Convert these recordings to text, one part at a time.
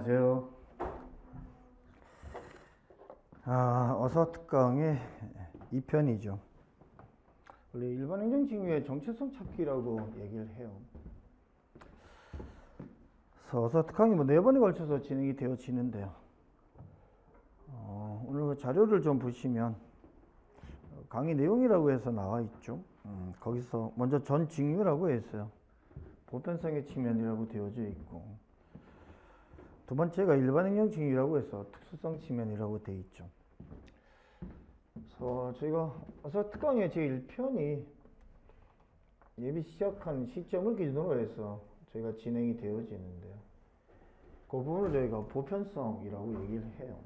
안녕하세요. 어서특강의 2편이죠. 원래 일반 행정직무의 정체성 찾기라고 얘기를 해요. 그래서 어서특강이 4번에 걸쳐서 진행이 되어지는데요. 오늘 그 자료를 좀 보시면 강의 내용이라고 해서 나와 있죠. 거기서 먼저 전직류라고 했어요. 보편성의 측면이라고 되어져 있고, 두 번째가 일반행정직류라고 해서 특수성 측면이라고 되어 있죠. 그래서 저희가 어서특강의 제1편이 예비 시작한 시점을 기준으로 해서 저희가 진행이 되어지는데요. 그 부분을 저희가 보편성이라고 얘기를 해요.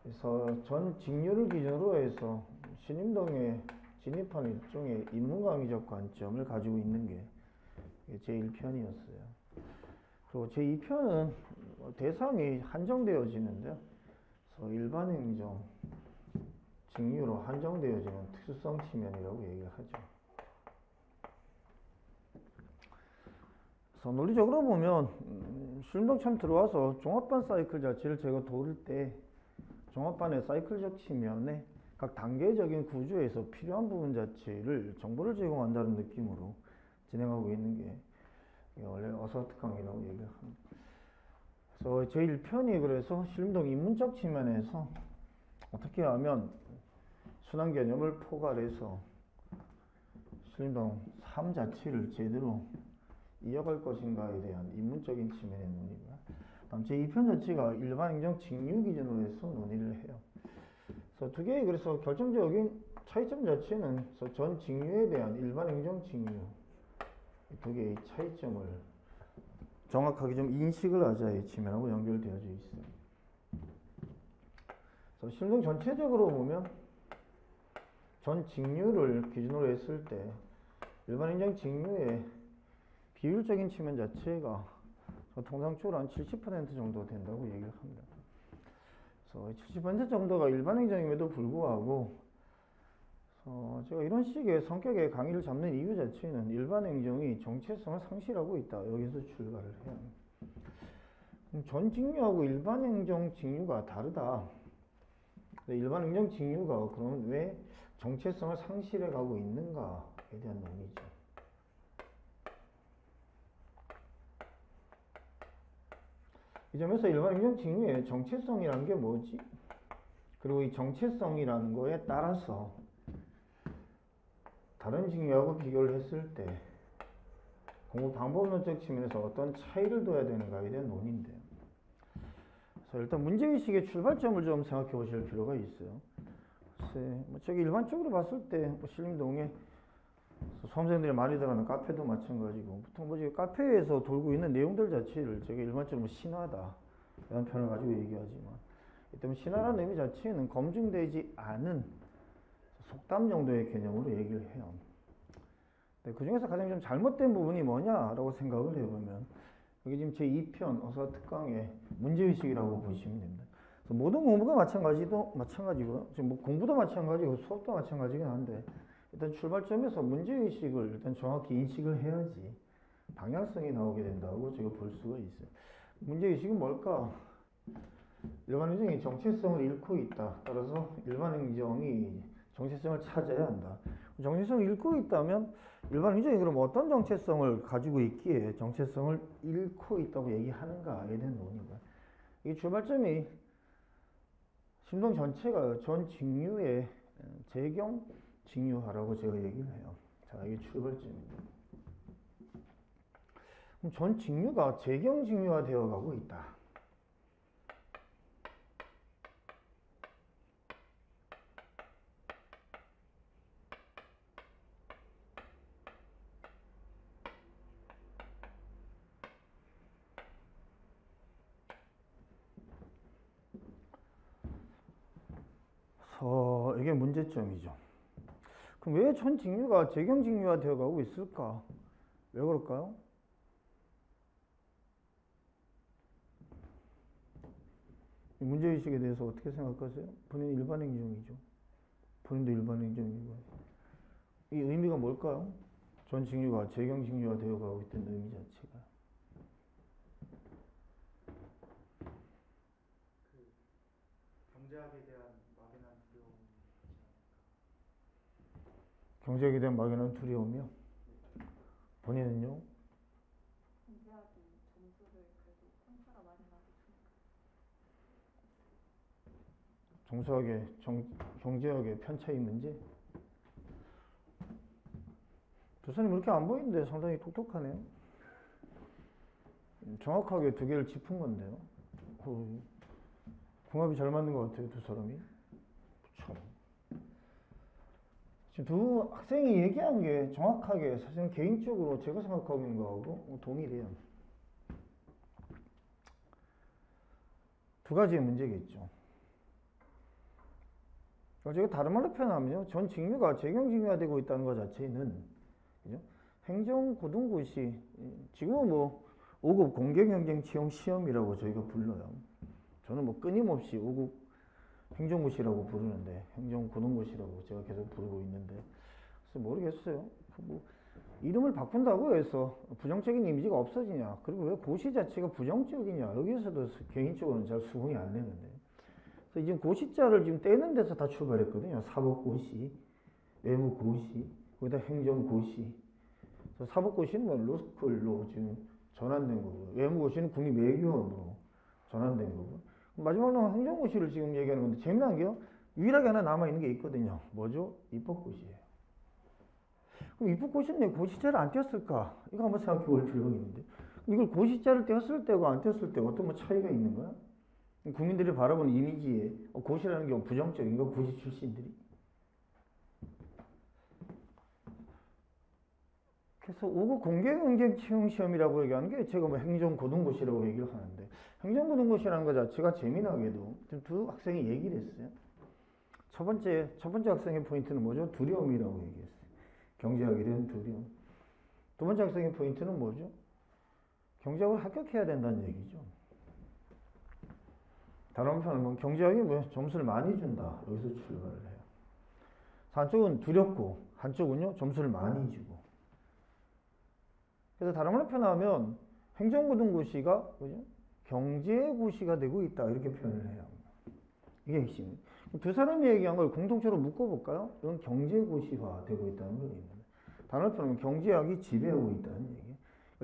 그래서 전 직류를 기준으로 해서 신림동에 진입한 일종의 인문강의적 관점을 가지고 있는 게 제1편이었어요. 그리고 제2편은 대상이 한정되어지는데요. 그래서 일반행정 직류로 한정되어지는 특수성 측면이라고 얘기를 하죠. 그래서 논리적으로 보면 신림동 처음 들어와서 종합반 사이클 자체를 제가 도울 때 종합반의 사이클적 측면에 각 단계적인 구조에서 필요한 부분 자체를 정보를 제공한다는 느낌으로 진행하고 있는 게 원래 어서특강이라고 얘기를 합니다. 그래서 제1편이 그래서 신림동 인문적 측면에서 어떻게 하면 순환 개념을 포괄해서 신림동 삶 자체를 제대로 이어갈 것인가에 대한 인문적인 측면의 논의고요. 다음 제2편 자체가 일반 행정 직류 기준으로 해서 논의를 해요. 그래서 두 개의 그래서 결정적인 차이점 자체는 전 직류에 대한 일반 행정 직류 두 개의 차이점을 정확하게 좀 인식을 하자의 측면하고 연결되어져 있어요. 그래서 신림동 전체적으로 보면 전 직류를 기준으로 했을 때 일반 행정 직류의 비율적인 측면 자체가 통상적으로 한 70% 정도 된다고 얘기를 합니다. 그래서 70% 정도가 일반 행정임에도 불구하고 제가 이런 식의 성격의 강의를 잡는 이유 자체는 일반 행정이 정체성을 상실하고 있다. 여기서 출발을 해요. 전 직류하고 일반 행정 직류가 다르다. 일반 행정 직류가 그러면 왜 정체성을 상실해 가고 있는가에 대한 논의죠. 이 점에서 일반 행정 직류의 정체성이라는 게 뭐지? 그리고 이 정체성이라는 거에 따라서 다른 직류하고 비교를 했을 때 공부 방법론적 측면에서 어떤 차이를 둬야 되는가에 대한 논의인데요. 그래서 일단 문제의식의 출발점을 좀 생각해 보실 필요가 있어요. 저기 일반적으로 봤을 때 신림동에 수험생들이 많이 들어가는 카페도 마찬가지고, 보통 카페에서 돌고 있는 내용들 자체를 제가 일반적으로 신화다 이런 표현을 가지고 얘기하지만, 이 때문에 신화라는 의미 자체는 검증되지 않은 속담 정도의 개념으로 얘기를 해요. 그 중에서 가장 좀 잘못된 부분이 뭐냐라고 생각을 해보면, 여기 지금 제2편 어서특강의 문제의식이라고 보시면 됩니다. 모든 공부가 마찬가지고, 지금 공부도 마찬가지고 수업도 마찬가지긴 한데, 일단 출발점에서 문제의식을 일단 정확히 인식을 해야지 방향성이 나오게 된다고 제가 볼 수가 있어요. 문제의식은 뭘까? 일반 행정이 정체성을 잃고 있다. 따라서 일반 행정이 정체성을 찾아야 한다. 정체성을 잃고 있다면 일반 행정이 그럼 어떤 정체성을 가지고 있기에 정체성을 잃고 있다고 얘기하는가에 대한 논의가, 이 출발점이 신림동 전체가 전 직류의 재경 직류화라고 제가 얘기를 해요. 자, 이게 출발점입니다. 그럼 전 직류가 재경 직류화 되어 가고 있다. 이게 문제점이죠. 그럼 왜 전 직류가 재경 직류화 되어 가고 있을까? 왜 그럴까요? 이 문제의식에 대해서 어떻게 생각하세요? 본인 일반 행정이죠. 본인도 일반 행정이고. 이 의미가 뭘까요? 전 직류가 재경 직류화 되어 가고 있다는 의미 자체가. 경제학에 대한 막연한 두려움. 경제학에 대한 막연한 두려움이요? 본인은요? 경제학이 점수를 그래도 편차가 많이 나게 주니까. 경제학의 편차의 문제? 교수님 그렇게 안 보이는데 상당히 똑똑하네요. 정확하게 두 개를 짚은 건데요. 궁합이 잘 맞는 것 같아요, 두 사람이. 그쵸. 지금 두 학생이 얘기한 게 정확하게 사실은 개인적으로 제가 생각하고 있는 거하고 동일해요. 두 가지의 문제겠죠. 제가 다른 말로 표현하면요, 전 직무가 재경직무화되고 있다는 것 자체는, 그죠? 행정고등고시, 지금은 뭐 5급 공개경쟁 채용 시험이라고 저희가 불러요. 저는 뭐 끊임없이 5급 행정고시라고 부르는데, 행정고등고시라고 제가 계속 부르고 있는데, 그래서 모르겠어요. 뭐 이름을 바꾼다고 해서 부정적인 이미지가 없어지냐, 그리고 왜 고시 자체가 부정적이냐, 여기에서도 개인적으로는 잘 수긍이 안 되는데, 그래서 지금 고시자를 지금 떼는 데서 다 출발했거든요. 사법고시, 외무고시, 거기다 행정고시. 그래서 사법고시는 뭐 로스쿨로 지금 전환된 거고, 외무고시는 국립외교원으로 전환된 거고, 마지막으로 행정고시를 지금 얘기하는 건데, 재미난 게요, 유일하게 하나 남아있는 게 있거든요. 뭐죠? 입법고시예요. 그럼 입법고시는 왜 고시자를 안 떼었을까? 이거 한번 생각해 볼 필요가 있는데, 이걸 고시자를 떼었을 때와 안 떼었을 때 어떤 뭐 차이가 있는 거야? 국민들이 바라보는 이미지에 고시라는 게 부정적인 거, 고시 출신들이. 그래서 5급 공개경쟁 채용 시험이라고 얘기하는 게 제가 뭐 행정고등고시라고 얘기를 하는데, 행정고등고시라는 것 자체가 재미나게도 두 학생이 얘기를 했어요. 첫 번째 학생의 포인트는 뭐죠? 두려움이라고 얘기했어요. 경제학에 대한 두려움. 두 번째 학생의 포인트는 뭐죠? 경제학을 합격해야 된다는 얘기죠. 다른 한편은 뭐 경제학이 뭐 점수를 많이 준다, 여기서 출발을 해요. 한쪽은 두렵고 한쪽은요 점수를 많이 주고. 그래서 다른 말로 표현하면 행정고등고시가 뭐죠? 경제고시가 되고 있다, 이렇게 표현을 해요. 이게 핵심. 두 사람이 얘기한 걸 공통적으로 묶어볼까요? 이건 경제고시화 되고 있다는 걸 얘기합니다. 다른 말로 표현하면 경제학이 지배하고 있다는 얘기.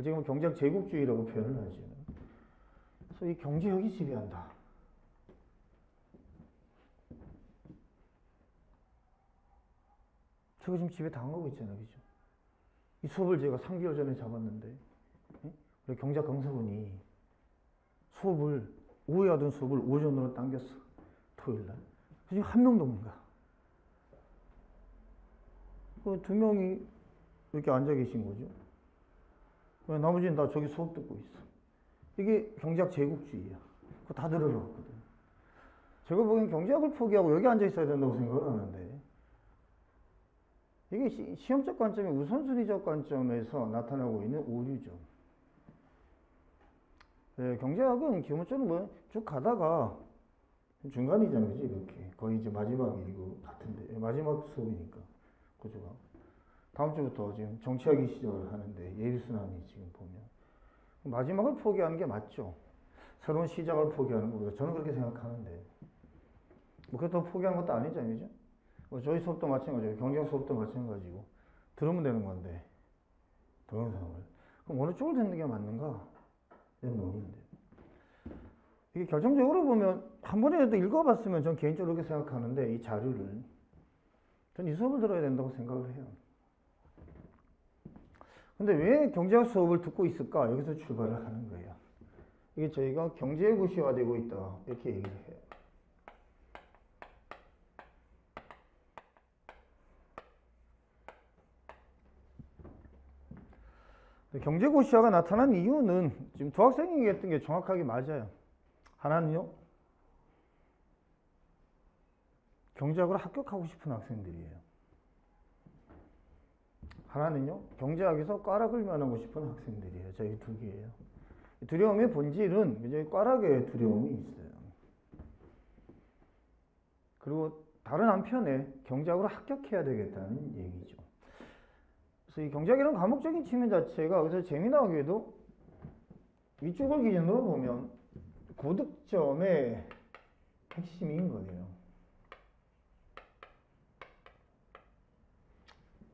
지금 경제학 제국주의라고 표현을 하죠. 그래서 이 경제학이 지배한다. 제가 지금 집에 당하고 있잖아요, 그죠? 이 수업을 제가 3개월 전에 잡았는데, 우리 경제학 강사분이 수업을, 오후에 하던 수업을 오전으로 당겼어. 토요일날. 지금 한 명도 없는 거야. 그 두 명이 이렇게 앉아 계신 거죠. 나머지는 다 저기 수업 듣고 있어. 이게 경제학 제국주의야. 그거 다 들으러왔거든. 제가 보기엔 경제학을 포기하고 여기 앉아 있어야 된다고 생각을 하는데, 이게 시험적 관점이 우선순위적 관점에서 나타나고 있는 오류죠. 네, 경제학은 기본적으로 뭐 쭉 가다가 중간이잖아요, 그지? 이렇게 거의 이제 마지막이고 같은데, 마지막 수업이니까 구조가. 다음 주부터 지금 정치학이 시작을 하는데, 예비순환이 지금 보면 마지막을 포기하는 게 맞죠. 새로운 시작을 포기하는 거보다 저는 그렇게 생각하는데, 뭐 그렇다고 포기하는 것도 아니잖아요, 그죠? 저희 수업도 마찬가지고 경제학 수업도 마찬가지고 들으면 되는 건데, 동영상을. 그럼 어느 쪽을 듣는 게 맞는가? 이런 논의인데, 이게 결정적으로 보면 한 번이라도 읽어봤으면 전 개인적으로 그렇게 생각하는데, 이 자료를 전 이 수업을 들어야 된다고 생각을 해요. 근데 왜 경제학 수업을 듣고 있을까? 여기서 출발을 하는 거예요. 이게 저희가 경제고시화되고 있다, 이렇게 얘기를 해요. 경제고시화가 나타난 이유는 지금 두 학생이 얘기했던 게 정확하게 맞아요. 하나는요, 경제학으로 합격하고 싶은 학생들이에요. 하나는요, 경제학에서 꽈락을 면하고 싶은 학생들이에요. 저희 두 개예요. 두려움의 본질은 이제 꽈락의 두려움이 있어요. 그리고 다른 한편에 경제학으로 합격해야 되겠다는 얘기죠. 그래서 이 경제학이라는 과목적인 측면 자체가 여기서 재미나게도 위쪽을 기준으로 보면 고득점의 핵심인 거예요.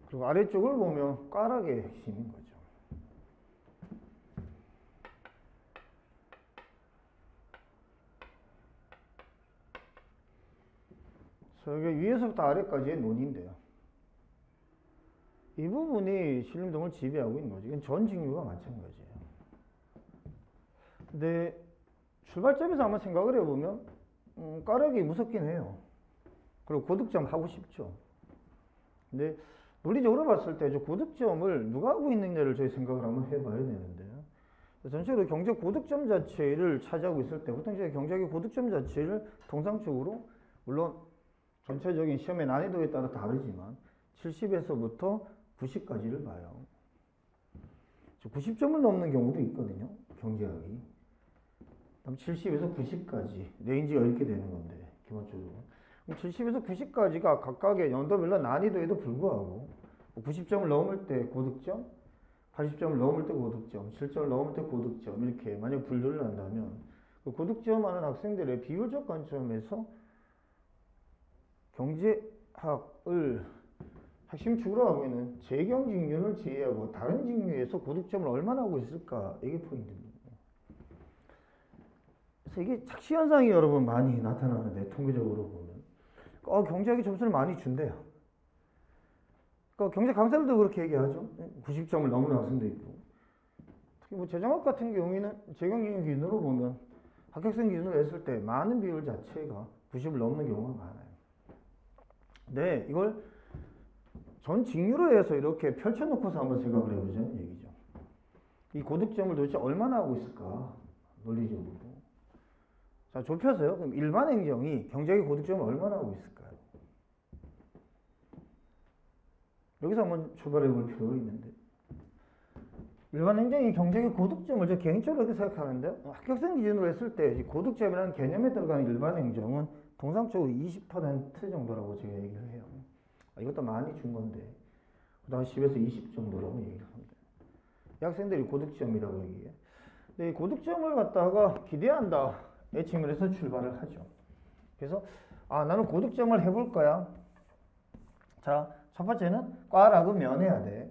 그리고 아래쪽을 보면 꽈락의 핵심인 거죠. 그래서 이게 위에서부터 아래까지의 논인데요. 이 부분이 신림동을 지배하고 있는 거죠. 이건 전 직류가 마찬가지예요. 근데 출발점에서 한번 생각을 해보면 꽈락이 무섭긴 해요. 그리고 고득점 하고 싶죠. 근데 논리적으로 봤을 때 저 고득점을 누가 하고 있느냐를 저희 생각을 한번 해봐야 되는데요. 전체적으로 경제 고득점 자체를 차지하고 있을 때 보통 저희 경제학의 고득점 자체를 통상적으로 물론 전체적인 시험의 난이도에 따라 다르지만 70에서부터 90까지를 봐요. 90점을 넘는 경우도 있거든요. 경제학이. 그럼 70에서 90까지 레인지가 이렇게 되는 건데 기본적으로. 그럼 70에서 90까지가 각각의 연도별로 난이도에도 불구하고 90점을 넘을 때 고득점, 80점을 넘을 때 고득점, 7점을 넘을 때 고득점 이렇게 만약 분류를 한다면 그 고득점 하는 학생들의 비율적 관점에서 경제학을 핵심 축으로 하고 있는 재경 직류를 제외하고 다른 직류에서 고득점을 얼마나 하고 있을까 이게 포인트입니다. 그래서 이게 착시 현상이 여러분 많이 나타나는데 통계적으로 보면 경제학이 점수를 많이 준대요. 그러니까 경제 강사들도 그렇게 얘기하죠. 90점을 넘는 학생도 있고. 특히 뭐 재정학 같은 경우에는 재경 직류 기준으로 보면 합격생 기준으로 했을 때 많은 비율 자체가 90을 넘는 경우가 많아요. 네, 이걸 전 직류로 해서 이렇게 펼쳐놓고서 한번 생각을 해보자는 얘기죠. 이 고득점을 도대체 얼마나 하고 있을까? 논리적으로. 자, 좁혀서요. 그럼 일반 행정이 경제학의 고득점을 얼마나 하고 있을까요? 여기서 한번 출발해 볼 필요가 있는데. 일반 행정이 경제학의 고득점을 저 개인적으로 이렇게 생각하는데 합격생 기준으로 했을 때 고득점이라는 개념에 들어가는 일반 행정은 통상적으로 20% 정도라고 제가 얘기를 해요. 이것도 많이 준 건데 그 다음 10에서 20 정도라고 얘기를 합니다. 이 학생들이 고득점이라고 얘기해요. 근데 이 고득점을 갖다가 기대한다 의 측면에서 출발을 하죠. 그래서 나는 고득점을 해볼 거야. 자, 첫 번째는 꽈락은 면해야 돼.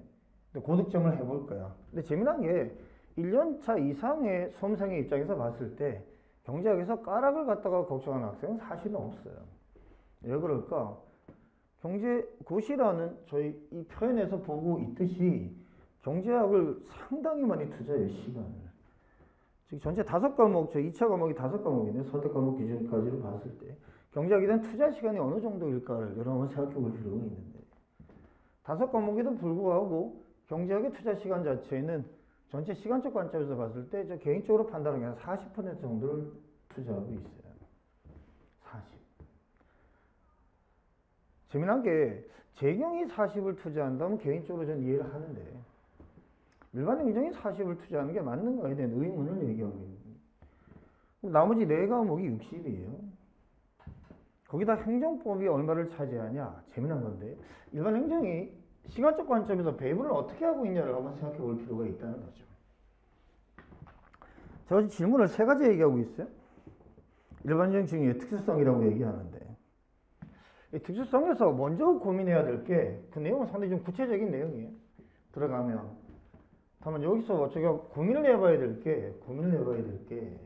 근데 고득점을 해볼 거야. 근데 재미난 게 1년차 이상의 수험생의 입장에서 봤을 때 경제학에서 꽈락을 갖다가 걱정하는 학생은 사실은 없어요. 왜 그럴까? 경제고시라는 저희 이 표현에서 보고 있듯이 경제학을 상당히 많이 투자해요, 시간을. 즉, 전체 5과목, 저 2차 과목이 5과목인데 선택 과목 기준까지를 봤을 때 경제학에 대한 투자 시간이 어느 정도일까를 여러 번 생각해 볼 필요가 있는데 5과목에도 불구하고 경제학의 투자 시간 자체는 전체 시간적 관점에서 봤을 때 저 개인적으로 판단하는 게 한 40% 정도를 투자하고 있어요. 40. 재미난 게 재경이 40을 투자한다면 개인적으로 전 이해를 하는데 일반 행정이 40을 투자하는 게 맞는가에 대한 의문을 얘기하고 있는 거예요. 나머지 4과목이 60이에요. 거기다 행정법이 얼마를 차지하냐? 재미난 건데 일반 행정이 시간적 관점에서 배분을 어떻게 하고 있냐를 한번 생각해 볼 필요가 있다는 거죠. 제가 질문을 3가지 얘기하고 있어요. 일반 행정 중에 특수성이라고 얘기하는데 이 특수성에서 먼저 고민해야 될 게 그 내용은 상당히 좀 구체적인 내용이에요. 들어가면 다만 여기서 제가 고민을 해봐야 될 게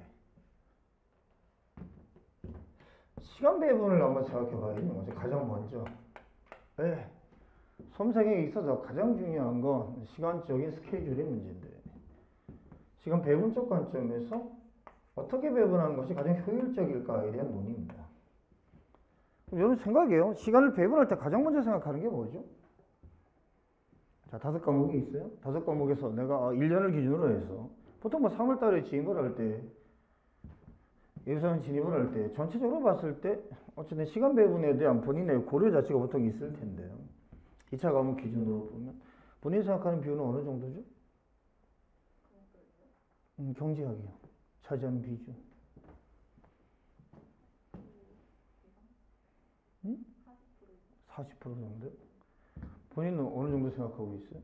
시간 배분을 한번 생각해 봐야 되는 거죠. 가장 먼저. 네. 수험생에 있어서 가장 중요한 건 시간적인 스케줄의 문제인데 시간 배분적 관점에서 어떻게 배분하는 것이 가장 효율적일까에 대한 논의입니다. 여러분 생각해요. 시간을 배분할 때 가장 먼저 생각하는 게 뭐죠? 자, 5과목이 있어요. 5과목에서 내가 1년을 기준으로 해서 보통 뭐 3월 달에 진입을 할 때 예산 진입을 할 때 전체적으로 봤을 때 어쨌든 시간 배분에 대한 본인의 고려 자체가 보통 있을 텐데요. 2차 과목 기준으로 보면 본인이 생각하는 비율은 어느 정도죠? 경제학이요. 차지하는 비중. 40% 정도? 본인은 어느 정도 생각하고 있어요?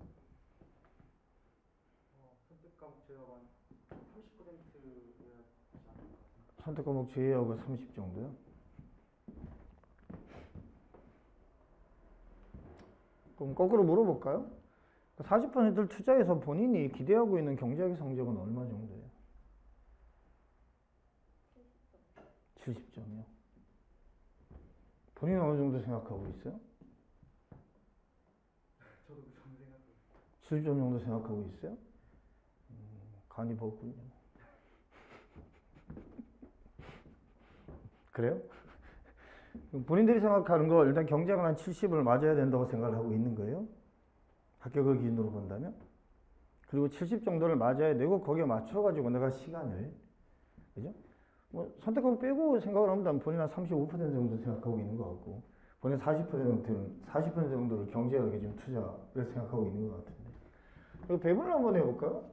선택 과목 제외하고 한 30%여야 하지 않을까. 선택 과목 제외하고 30 정도요? 그럼 거꾸로 물어볼까요? 40%를 투자해서 본인이 기대하고 있는 경제학의 성적은 얼마 정도예요? 70점이요. 본인은 어느 정도 생각하고 있어요? 저도 그 정도 생각해요. 70점 정도 생각하고 있어요? 간이 벗군요. 그래요? 본인들이 생각하는 거 일단 경제학은 한 70을 맞아야 된다고 생각을 하고 있는 거예요. 합격을 기준으로 본다면. 그리고 70 정도를 맞아야 되고 거기에 맞춰가지고 내가 시간을, 그죠? 뭐 선택하고 빼고 생각을 한다면 본인 한 35% 정도 생각하고 있는 것 같고, 본인 40% 정도를 경제학에 좀 투자를 생각하고 있는 것 같은데. 그리고 배분을 한번 해볼까요?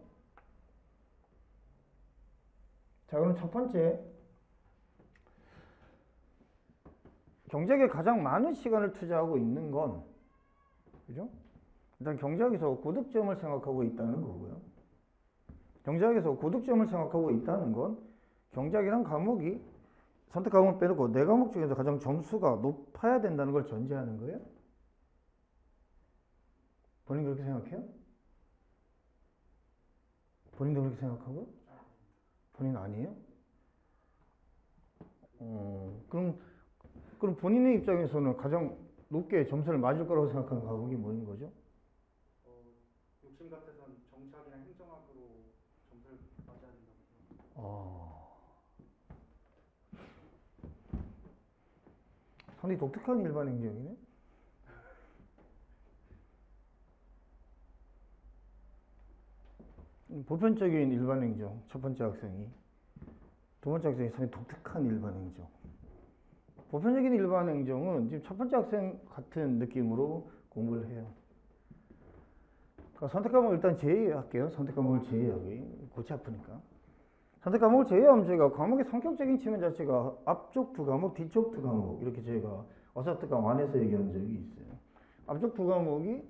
자, 그럼 첫 번째, 경제학에 가장 많은 시간을 투자하고 있는 건, 그죠? 일단 경제학에서 고득점을 생각하고 있다는 거고요. 경제학에서 고득점을 생각하고 있다는 건 경제학이란 과목이 선택 과목을 빼놓고 네 과목 중에서 가장 점수가 높아야 된다는 걸 전제하는 거예요. 본인 그렇게 생각해요? 본인도 그렇게 생각하고? 본인 아니에요? 그럼 본인의 입장에서는 가장 높게 점수를 맞을 거라고 생각하는 과목이 뭐인 거죠? 욕심 같아서는 정치학이나 행정학으로 점수를 맞아야 된다고 생각해요. 상당히 독특한 일반 행정이네. 보편적인 일반 행정, 첫 번째 학생이. 두 번째 학생이 상당히 독특한 일반 행정. 보편적인 일반 행정은 지금 첫 번째 학생 같은 느낌으로 공부를 해요. 그러니까 선택 과목을 일단 제외할게요. 선택 과목을 제외하기. 골치 아프니까. 선택 과목을 제외하면 저희가 과목의 성격적인 측면 자체가 앞쪽 두 과목, 뒤쪽 두 과목 이렇게 저희가 어사트강 완에서 얘기한 적이 있어요. 앞쪽 두 과목이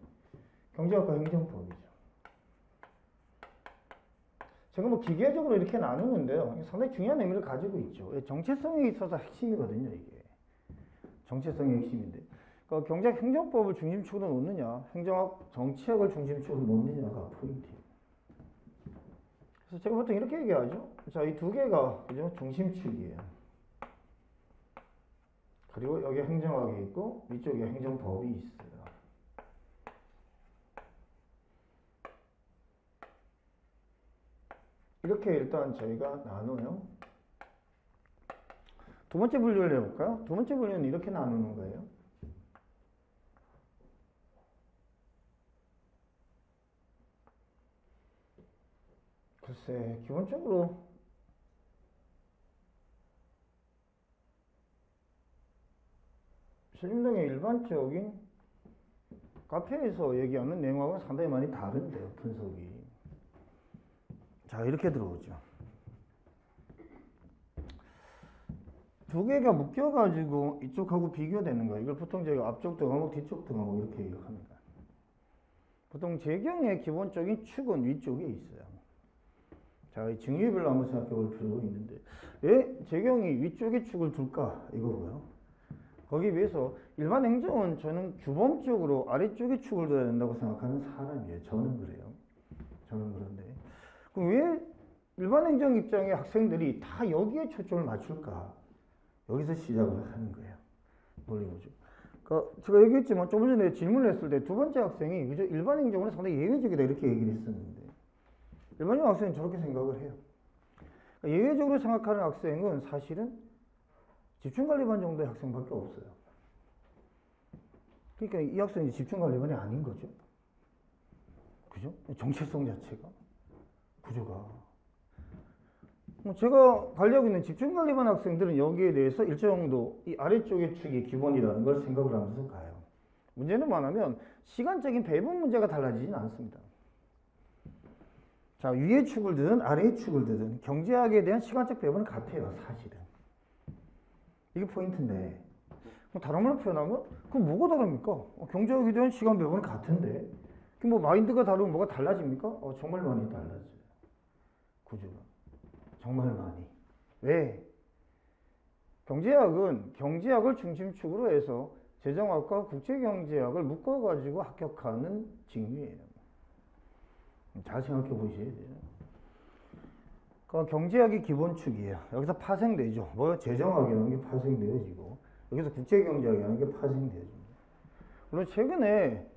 경제학과 행정법이죠. 제가 뭐 기계적으로 이렇게 나누는데요. 상당히 중요한 의미를 가지고 있죠. 정체성에 있어서 핵심이거든요, 이게. 정체성의 핵심인데. 그러니까 경제학 행정법을 중심축으로 놓느냐, 행정학 정치학을 중심축으로 놓느냐가 포인트예요. 그래서 제가 보통 이렇게 얘기하죠. 자, 이 두 개가 그죠? 중심축이에요. 그리고 여기 행정학이 있고 위쪽에 행정법이 있어요. 이렇게 일단 저희가 나눠요. 두 번째 분류를 해볼까요? 두 번째 분류는 이렇게 나누는 거예요. 글쎄, 기본적으로 신림동의 일반적인 카페에서 얘기하는 내용하고는 상당히 많이 다른데요, 분석이. 자, 이렇게 들어오죠. 두 개가 묶여가지고 이쪽하고 비교되는 거예요. 이걸 보통 저희가 앞쪽도 과목, 뒤쪽도 과목 이렇게 얘기합니다. 보통 재경의 기본적인 축은 위쪽에 있어요. 자, 이 증유별로 한번 생각해 볼 필요가 있는데, 왜 재경이 위쪽에 축을 둘까? 이거고요. 거기에 비해서 일반 행정은 저는 규범적으로 아래쪽에 축을 둬야 된다고 생각하는 사람이에요. 저는 그래요. 저는 그런데. 그럼 왜 일반 행정 입장의 학생들이 다 여기에 초점을 맞출까? 여기서 시작을 하는 거예요. 논리구조. 그러니까 제가 얘기했지만 조금 전에 질문을 했을 때 두 번째 학생이 그저 일반 행정으로 상당히 예외적이다 이렇게 얘기를 했었는데 일반 행정 학생은 저렇게 생각을 해요. 그러니까 예외적으로 생각하는 학생은 사실은 집중관리반 정도의 학생밖에 없어요. 그러니까 이 학생이 집중관리반이 아닌 거죠. 그죠? 정체성 자체가, 구조가. 제가 관리하고 있는 집중관리반 학생들은 여기에 대해서 일정 정도 이 아래쪽의 축이 기본이라는 걸 생각을 하면서 가요. 문제는 뭐냐면 시간적인 배분 문제가 달라지진 않습니다. 자, 위의 축을 드든 아래의 축을 드든 경제학에 대한 시간적 배분은 같아요, 사실은. 이게 포인트인데, 다른 말로 표현하면 그럼 뭐가 다릅니까? 경제학에 대한 시간 배분은 같은데 뭐 마인드가 다르면 뭐가 달라집니까? 정말 많이 달라져요. 구조가. 정말 많이. 왜? 경제학은 경제학을 중심축으로 해서 재정학과 국제경제학을 묶어가지고 합격하는 직무예요. 잘 생각해 보셔야 돼요. 그러니까 경제학이 기본축이에요. 여기서 파생되죠. 뭐 재정학이라는 게 파생되어지고 여기서 국제경제학이라는 게 파생되어집니다. 물론 최근에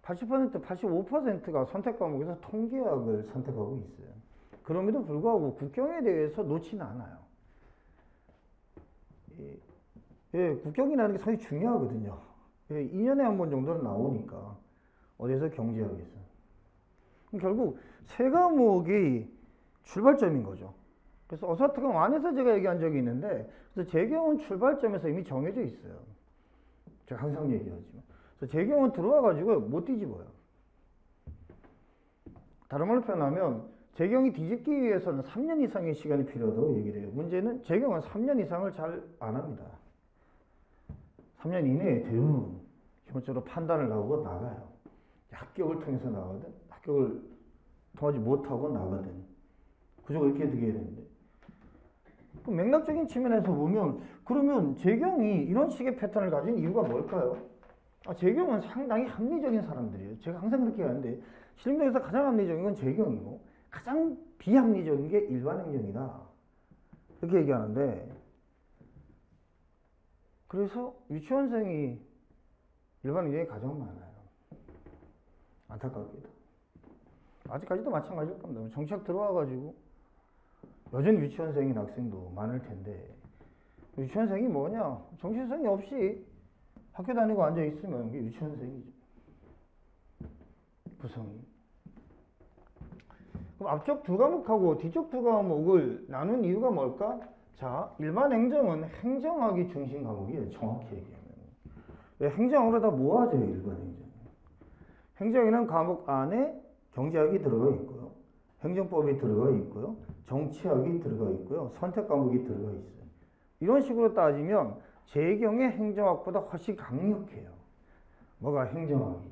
80%, 85%가 선택 과목에서 통계학을 선택하고 있어요. 그럼에도 불구하고 국경에 대해서 놓지는 않아요. 예, 국경이라는 게 상당히 중요하거든요. 예, 2년에 한 번 정도는 나오니까 어디서 경제학에서. 결국 세 과목이 출발점인 거죠. 그래서 어사트강 안에서 제가 얘기한 적이 있는데, 그래서 재경은 출발점에서 이미 정해져 있어요. 제가 항상 얘기하지만. 그래서 재경은 들어와가지고 못 뒤집어요. 다른 말로 표현하면 재경이 뒤집기 위해서는 3년 이상의 시간이 필요하다고 얘기를 해요. 문제는 재경은 3년 이상을 잘 안 합니다. 3년 이내에 대부분 기본적으로 판단을 하고 나가요. 합격을 통해서 나가든 합격을 통하지 못하고 나가든 구조가 이렇게 되게 되는데, 그 맥락적인 측면에서 보면 그러면 재경이 이런 식의 패턴을 가진 이유가 뭘까요? 재경은 상당히 합리적인 사람들이에요. 제가 항상 그렇게 하는데 실무에서 가장 합리적인 건 재경이고 가장 비합리적인 게 일반행정이다. 그렇게 얘기하는데, 그래서 유치원생이 일반행정이 가장 많아요. 안타깝게도. 아직까지도 마찬가지일 겁니다. 정치학 들어와가지고 여전히 유치원생인 학생도 많을 텐데, 유치원생이 뭐냐? 정치성이 없이 학교 다니고 앉아있으면 그게 유치원생이죠. 구성이. 그럼 앞쪽 두 과목하고 뒤쪽 두 과목을 나눈 이유가 뭘까? 자, 일반 행정은 행정학이 중심 과목이에요. 정확히 얘기하면. 왜 행정학으로 다 모아져요, 일반 행정. 행정이라는 과목 안에 경제학이 들어가 있고요. 행정법이 들어가 있고요. 정치학이 들어가 있고요. 선택 과목이 들어가 있어요. 이런 식으로 따지면 재경의 행정학보다 훨씬 강력해요. 뭐가 행정학이.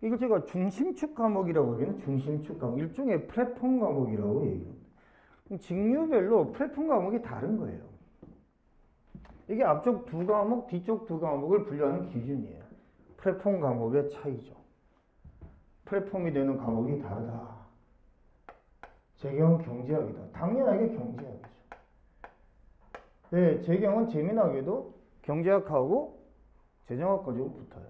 이걸 제가 중심축 과목이라고 하기에는 중심축 과목, 일종의 플랫폼 과목이라고 얘기합니다. 직류별로 플랫폼 과목이 다른 거예요. 이게 앞쪽 두 과목, 뒤쪽 두 과목을 분류하는 기준이에요. 플랫폼 과목의 차이죠. 플랫폼이 되는 과목이 다르다. 재경 경제학이다. 당연하게 경제학이죠. 네, 재경은 재미나게도 경제학하고 재정학 가지고 붙어요.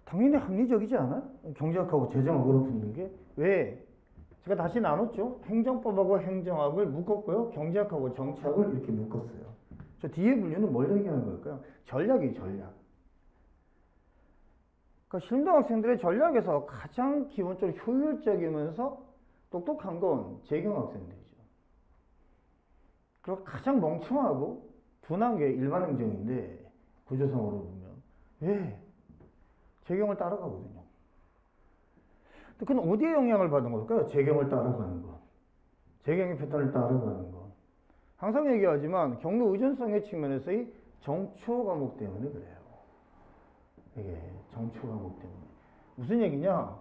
당연히 합리적이지 않아요? 경제학하고 재정학으로 붙는 게. 왜? 제가 다시 나눴죠. 행정법하고 행정학을 묶었고요. 경제학하고 정치학을 이렇게 묶었어요. 저 뒤에 분류는 뭘 얘기하는 걸까요? 전략이에요, 전략. 그러니까 실무당 학생들의 전략에서 가장 기본적으로 효율적이면서 똑똑한 건 재경 학생들이죠. 그리고 가장 멍청하고 둔한 게 일반 행정인데, 구조상으로 보면 왜? 재경을 따라가거든요. 그건 어디에 영향을 받은 걸까요? 재경을 따라가는 것. 재경의 패턴을 따라가는 것. 항상 얘기하지만 경로 의존성의 측면에서의 정초 과목 때문에 그래요. 이게 정초 과목 때문에. 무슨 얘기냐?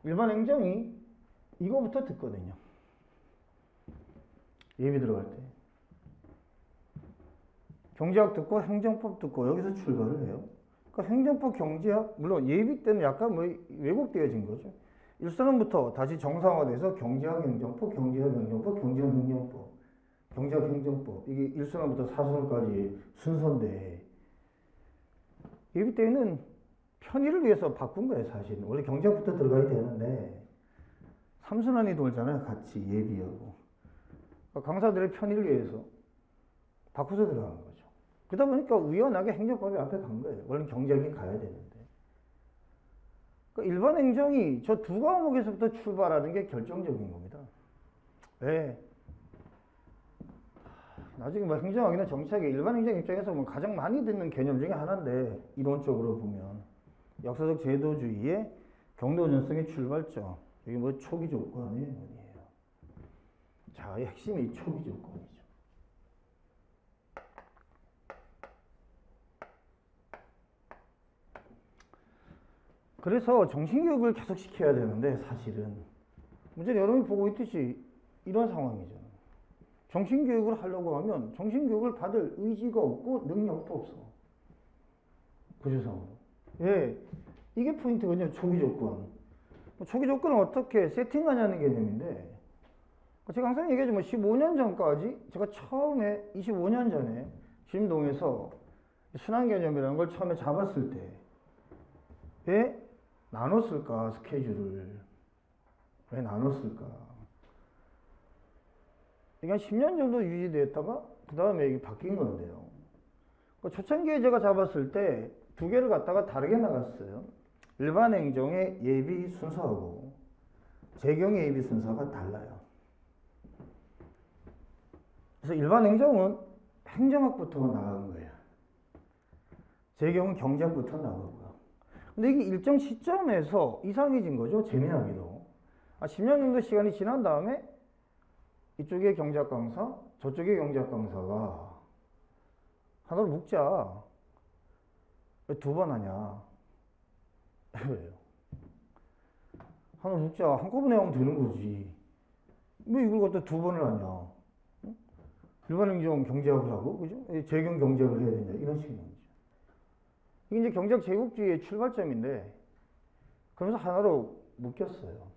일반 행정이 이거부터 듣거든요. 예비 들어갈 때. 경제학 듣고 행정법 듣고 여기서 출발을 해요. 그러니까 행정법, 경제학, 물론 예비 때는 약간 뭐 왜곡되어진 거죠. 1선부터 다시 정상화돼서 경제학, 행정법, 경제학, 행정법, 경제학, 행정법, 경제학, 행정법. 이게 1선부터 4선까지 순서인데, 예비 때는 편의를 위해서 바꾼 거예요, 사실은. 원래 경제학부터 들어가야 되는데, 3순환이 돌잖아요, 같이 예비하고. 그러니까 강사들의 편의를 위해서 바꿔서 들어간 거죠. 그러다 보니까 우연하게 행정법이 앞에 간 거예요. 원래 경제학이 가야 되는데. 그러니까 일반 행정이 저 두 과목에서부터 출발하는 게 결정적인 겁니다. 왜? 나중에 뭐 행정학이나 정치학이 일반 행정 입장에서 보면 가장 많이 듣는 개념 중에 하나인데, 이론적으로 보면 역사적 제도주의의 경로 전성의 출발점. 이게 뭐 초기 조건이에요. 자, 이 핵심이 초기 조건이죠. 그래서 정신교육을 계속 시켜야 되는데, 사실은 문제는 여러분이 보고 있듯이 이런 상황이죠. 정신교육을 하려고 하면 정신교육을 받을 의지가 없고 능력도 없어. 구조상으로. 예, 이게 포인트거든요. 초기 조건. 초기 조건을 어떻게 세팅하냐는 개념인데, 제가 항상 얘기하죠. 뭐 15년 전까지, 제가 처음에 25년 전에 진동에서 순환 개념이라는 걸 처음에 잡았을 때 왜 나눴을까? 스케줄을 왜 나눴을까? 이게 한 10년 정도 유지됐다가 그 다음에 이게 바뀐 건데요. 초창기에 제가 잡았을 때 두 개를 갖다가 다르게 나갔어요. 일반 행정의 예비 순서하고 재경 예비 순서가 달라요. 그래서 일반 행정은 행정학부터 나가는 거예요. 재경은 경제학부터 나가고요. 근데 이게 일정 시점에서 이상해진 거죠. 재미나게도. 10년 정도 시간이 지난 다음에 이쪽에 경제학 강사, 저쪽에 경제학 강사가 하나로 묶자. 왜 두 번 하냐? 왜요? 하나 묶자. 한꺼번에 하면 되는 거지. 왜 이걸 갖다 두 번을 하냐? 일반 행정 경제학을 하고, 그죠? 재경 경제학을 해야 되냐? 이런 식인 거죠. 이게 이제 경제학 제국주의의 출발점인데, 그러면서 하나로 묶였어요.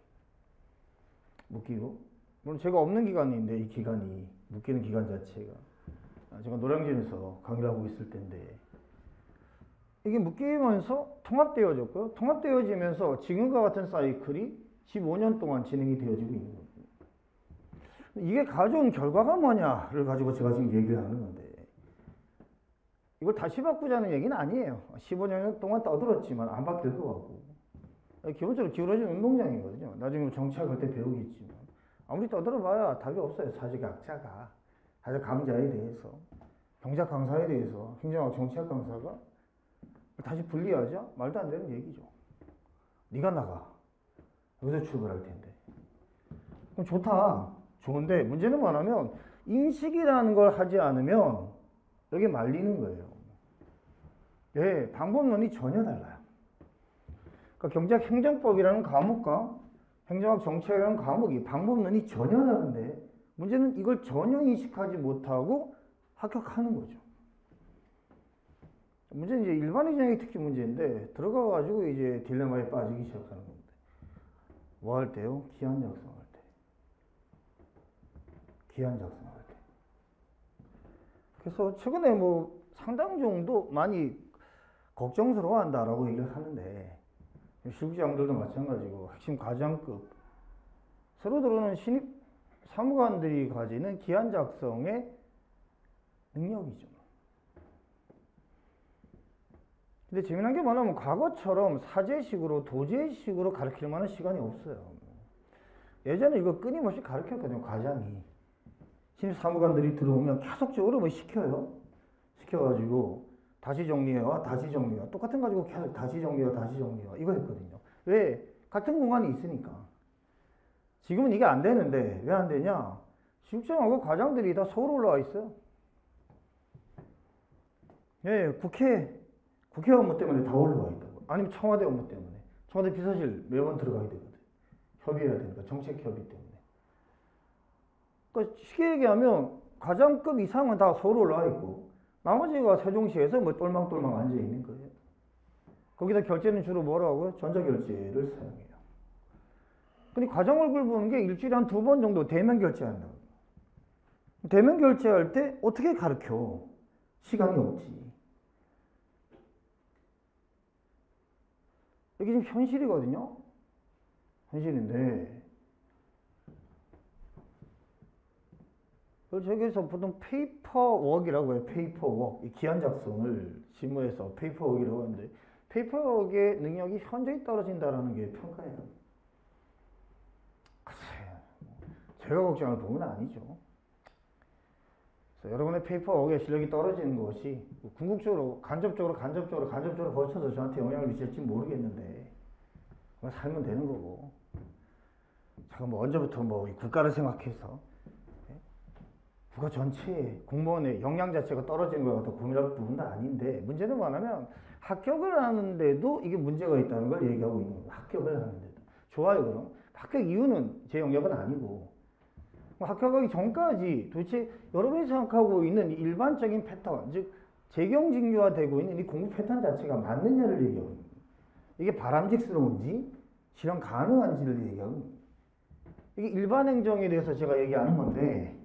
묶이고. 물론 제가 없는 기간인데, 이 기간이, 묶이는 기간 자체가. 제가 노량진에서 강의를 하고 있을 때인데, 이게 묶이면서 통합되어졌고요. 통합되어지면서 지금과 같은 사이클이 15년 동안 진행이 되어지고 있는 거예요. 이게 가져온 결과가 뭐냐를 가지고 제가 지금 얘기를 하는 건데, 이걸 다시 바꾸자는 얘기는 아니에요. 15년 동안 떠들었지만 안 바뀔 것 같고, 기본적으로 기울어진 운동장이거든요. 나중에 정치학할 때 배우겠지만 아무리 떠들어봐야 답이 없어요. 사직학자가 사실 강좌에 대해서, 경제학 강사에 대해서 행정학 정치학 강사가 다시 분리하자? 말도 안 되는 얘기죠. 네가 나가. 여기서 출발할 텐데. 그럼 좋다. 좋은데 문제는 뭐냐면 인식이라는 걸 하지 않으면 여기 말리는 거예요. 예, 방법론이 전혀 달라요. 그러니까 경제학 행정법이라는 과목과 행정학 정책이라는 과목이 방법론이 전혀 다른데, 문제는 이걸 전혀 인식하지 못하고 합격하는 거죠. 문제는 이제 일반 행정이 특히 문제인데, 들어가가지고 이제 딜레마에 빠지기 시작하는 겁니다. 뭐 할 때요? 기한 작성할 때. 기한 작성할 때. 그래서 최근에 뭐 상당 정도 많이 걱정스러워 한다라고 얘기를 하는데, 실무자들도 마찬가지고 핵심 과장급 새로 들어오는 신입 사무관들이 가지는 기한 작성의 능력이죠. 근데 재미난 게 뭐냐면 과거처럼 사제식으로 도제식으로 가르칠 만한 시간이 없어요. 예전에 이거 끊임없이 가르쳤거든요. 과장이. 신입 사무관들이 들어오면 계속적으로 뭐 시켜요. 시켜가지고 다시 정리해와 다시 정리해와 똑같은 거 가지고 계속 다시 정리해와 다시 정리해와 이거 했거든요. 왜? 같은 공간이 있으니까. 지금은 이게 안 되는데 왜 안 되냐? 실장하고 과장들이 다 서울 올라와 있어요. 예, 국회 업무 때문에 다 올라와 있다고. 아니면 청와대 업무 때문에. 청와대 비서실 매번 들어가야 되거든. 협의해야 되니까. 정책 협의 때문에. 그러니까 쉽게 얘기하면 과장급 이상은 다 서울 올라와 있고, 나머지가 세종시에서 뭐 똘망똘망 앉아 있는 거예요. 거기다 결제는 주로 뭐라고 하고요? 전자결제를 사용해요. 근데 과장 얼굴 보는 게 일주일에 한 2번 정도 대면 결제한다고. 대면 결제할 때 어떻게 가르쳐? 시간이 없지. 이게 지금 현실이거든요. 현실인데, 저기서 보통 페이퍼워크라고 해요. 페이퍼워크. 이 기한 작성을 실무에서 페이퍼워크라고 하는데, 페이퍼워크의 능력이 현저히 떨어진다라는 게 평가예요. 글쎄요. 제가 걱정할 부분은 아니죠. 그래서 여러분의 페이퍼워크의 실력이 떨어지는 것이 궁극적으로, 간접적으로 거쳐서 저한테 영향을 미칠지 모르겠는데, 살면 되는 거고. 제가 뭐 언제부터 뭐 국가를 생각해서 국가 전체의 공무원의 역량 자체가 떨어지는 것 같아 고민할 부분도 아닌데, 문제는 뭐냐면 합격을 하는데도 이게 문제가 있다는 걸 얘기하고 있는 거예요. 합격을 하는데도. 좋아요, 그럼. 합격 이유는 제 영역은 아니고, 학교 가기 전까지 도대체 여러분이 생각하고 있는 일반적인 패턴, 즉 재경직류화되고 있는 이 공부 패턴 자체가 맞느냐를 얘기하고 있는 거예요. 이게 바람직스러운지 실현 가능한지를 얘기하고 있는 거예요. 이게 일반 행정에 대해서 제가 얘기하는 건데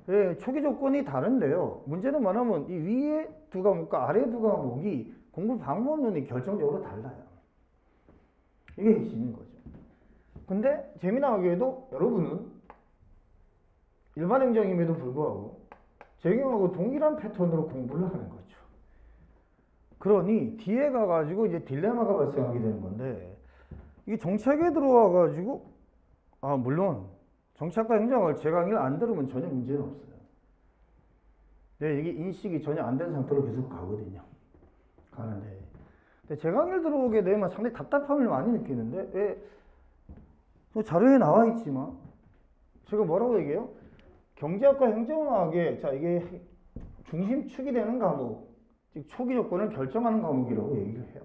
예, 초기 조건이 다른데요. 문제는 뭐냐면 이 위에 두 과목과 아래 두 과목이 공부 방법론이 결정적으로 달라요. 이게 핵심인 거죠. 근데 재미나게도 여러분은 일반 행정임에도 불구하고 재경하고 동일한 패턴으로 공부를 하는 거죠. 그러니 뒤에 가가지고 이제 딜레마가 발생하게 되는 건데 이게 정책에 들어와가지고 물론 정치학과 행정을 제 강의를 안 들으면 전혀 문제는 없어요. 네, 이게 인식이 전혀 안 된 상태로 계속 가거든요. 가는데 근데 제 강의를 들어오게 되면 상당히 답답함을 많이 느끼는데 왜 자료에 나와 있지만 제가 뭐라고 얘기해요? 경제학과 행정학의 이게 중심축이 되는 과목, 즉 초기 조건을 결정하는 과목이라고 얘기를 해요.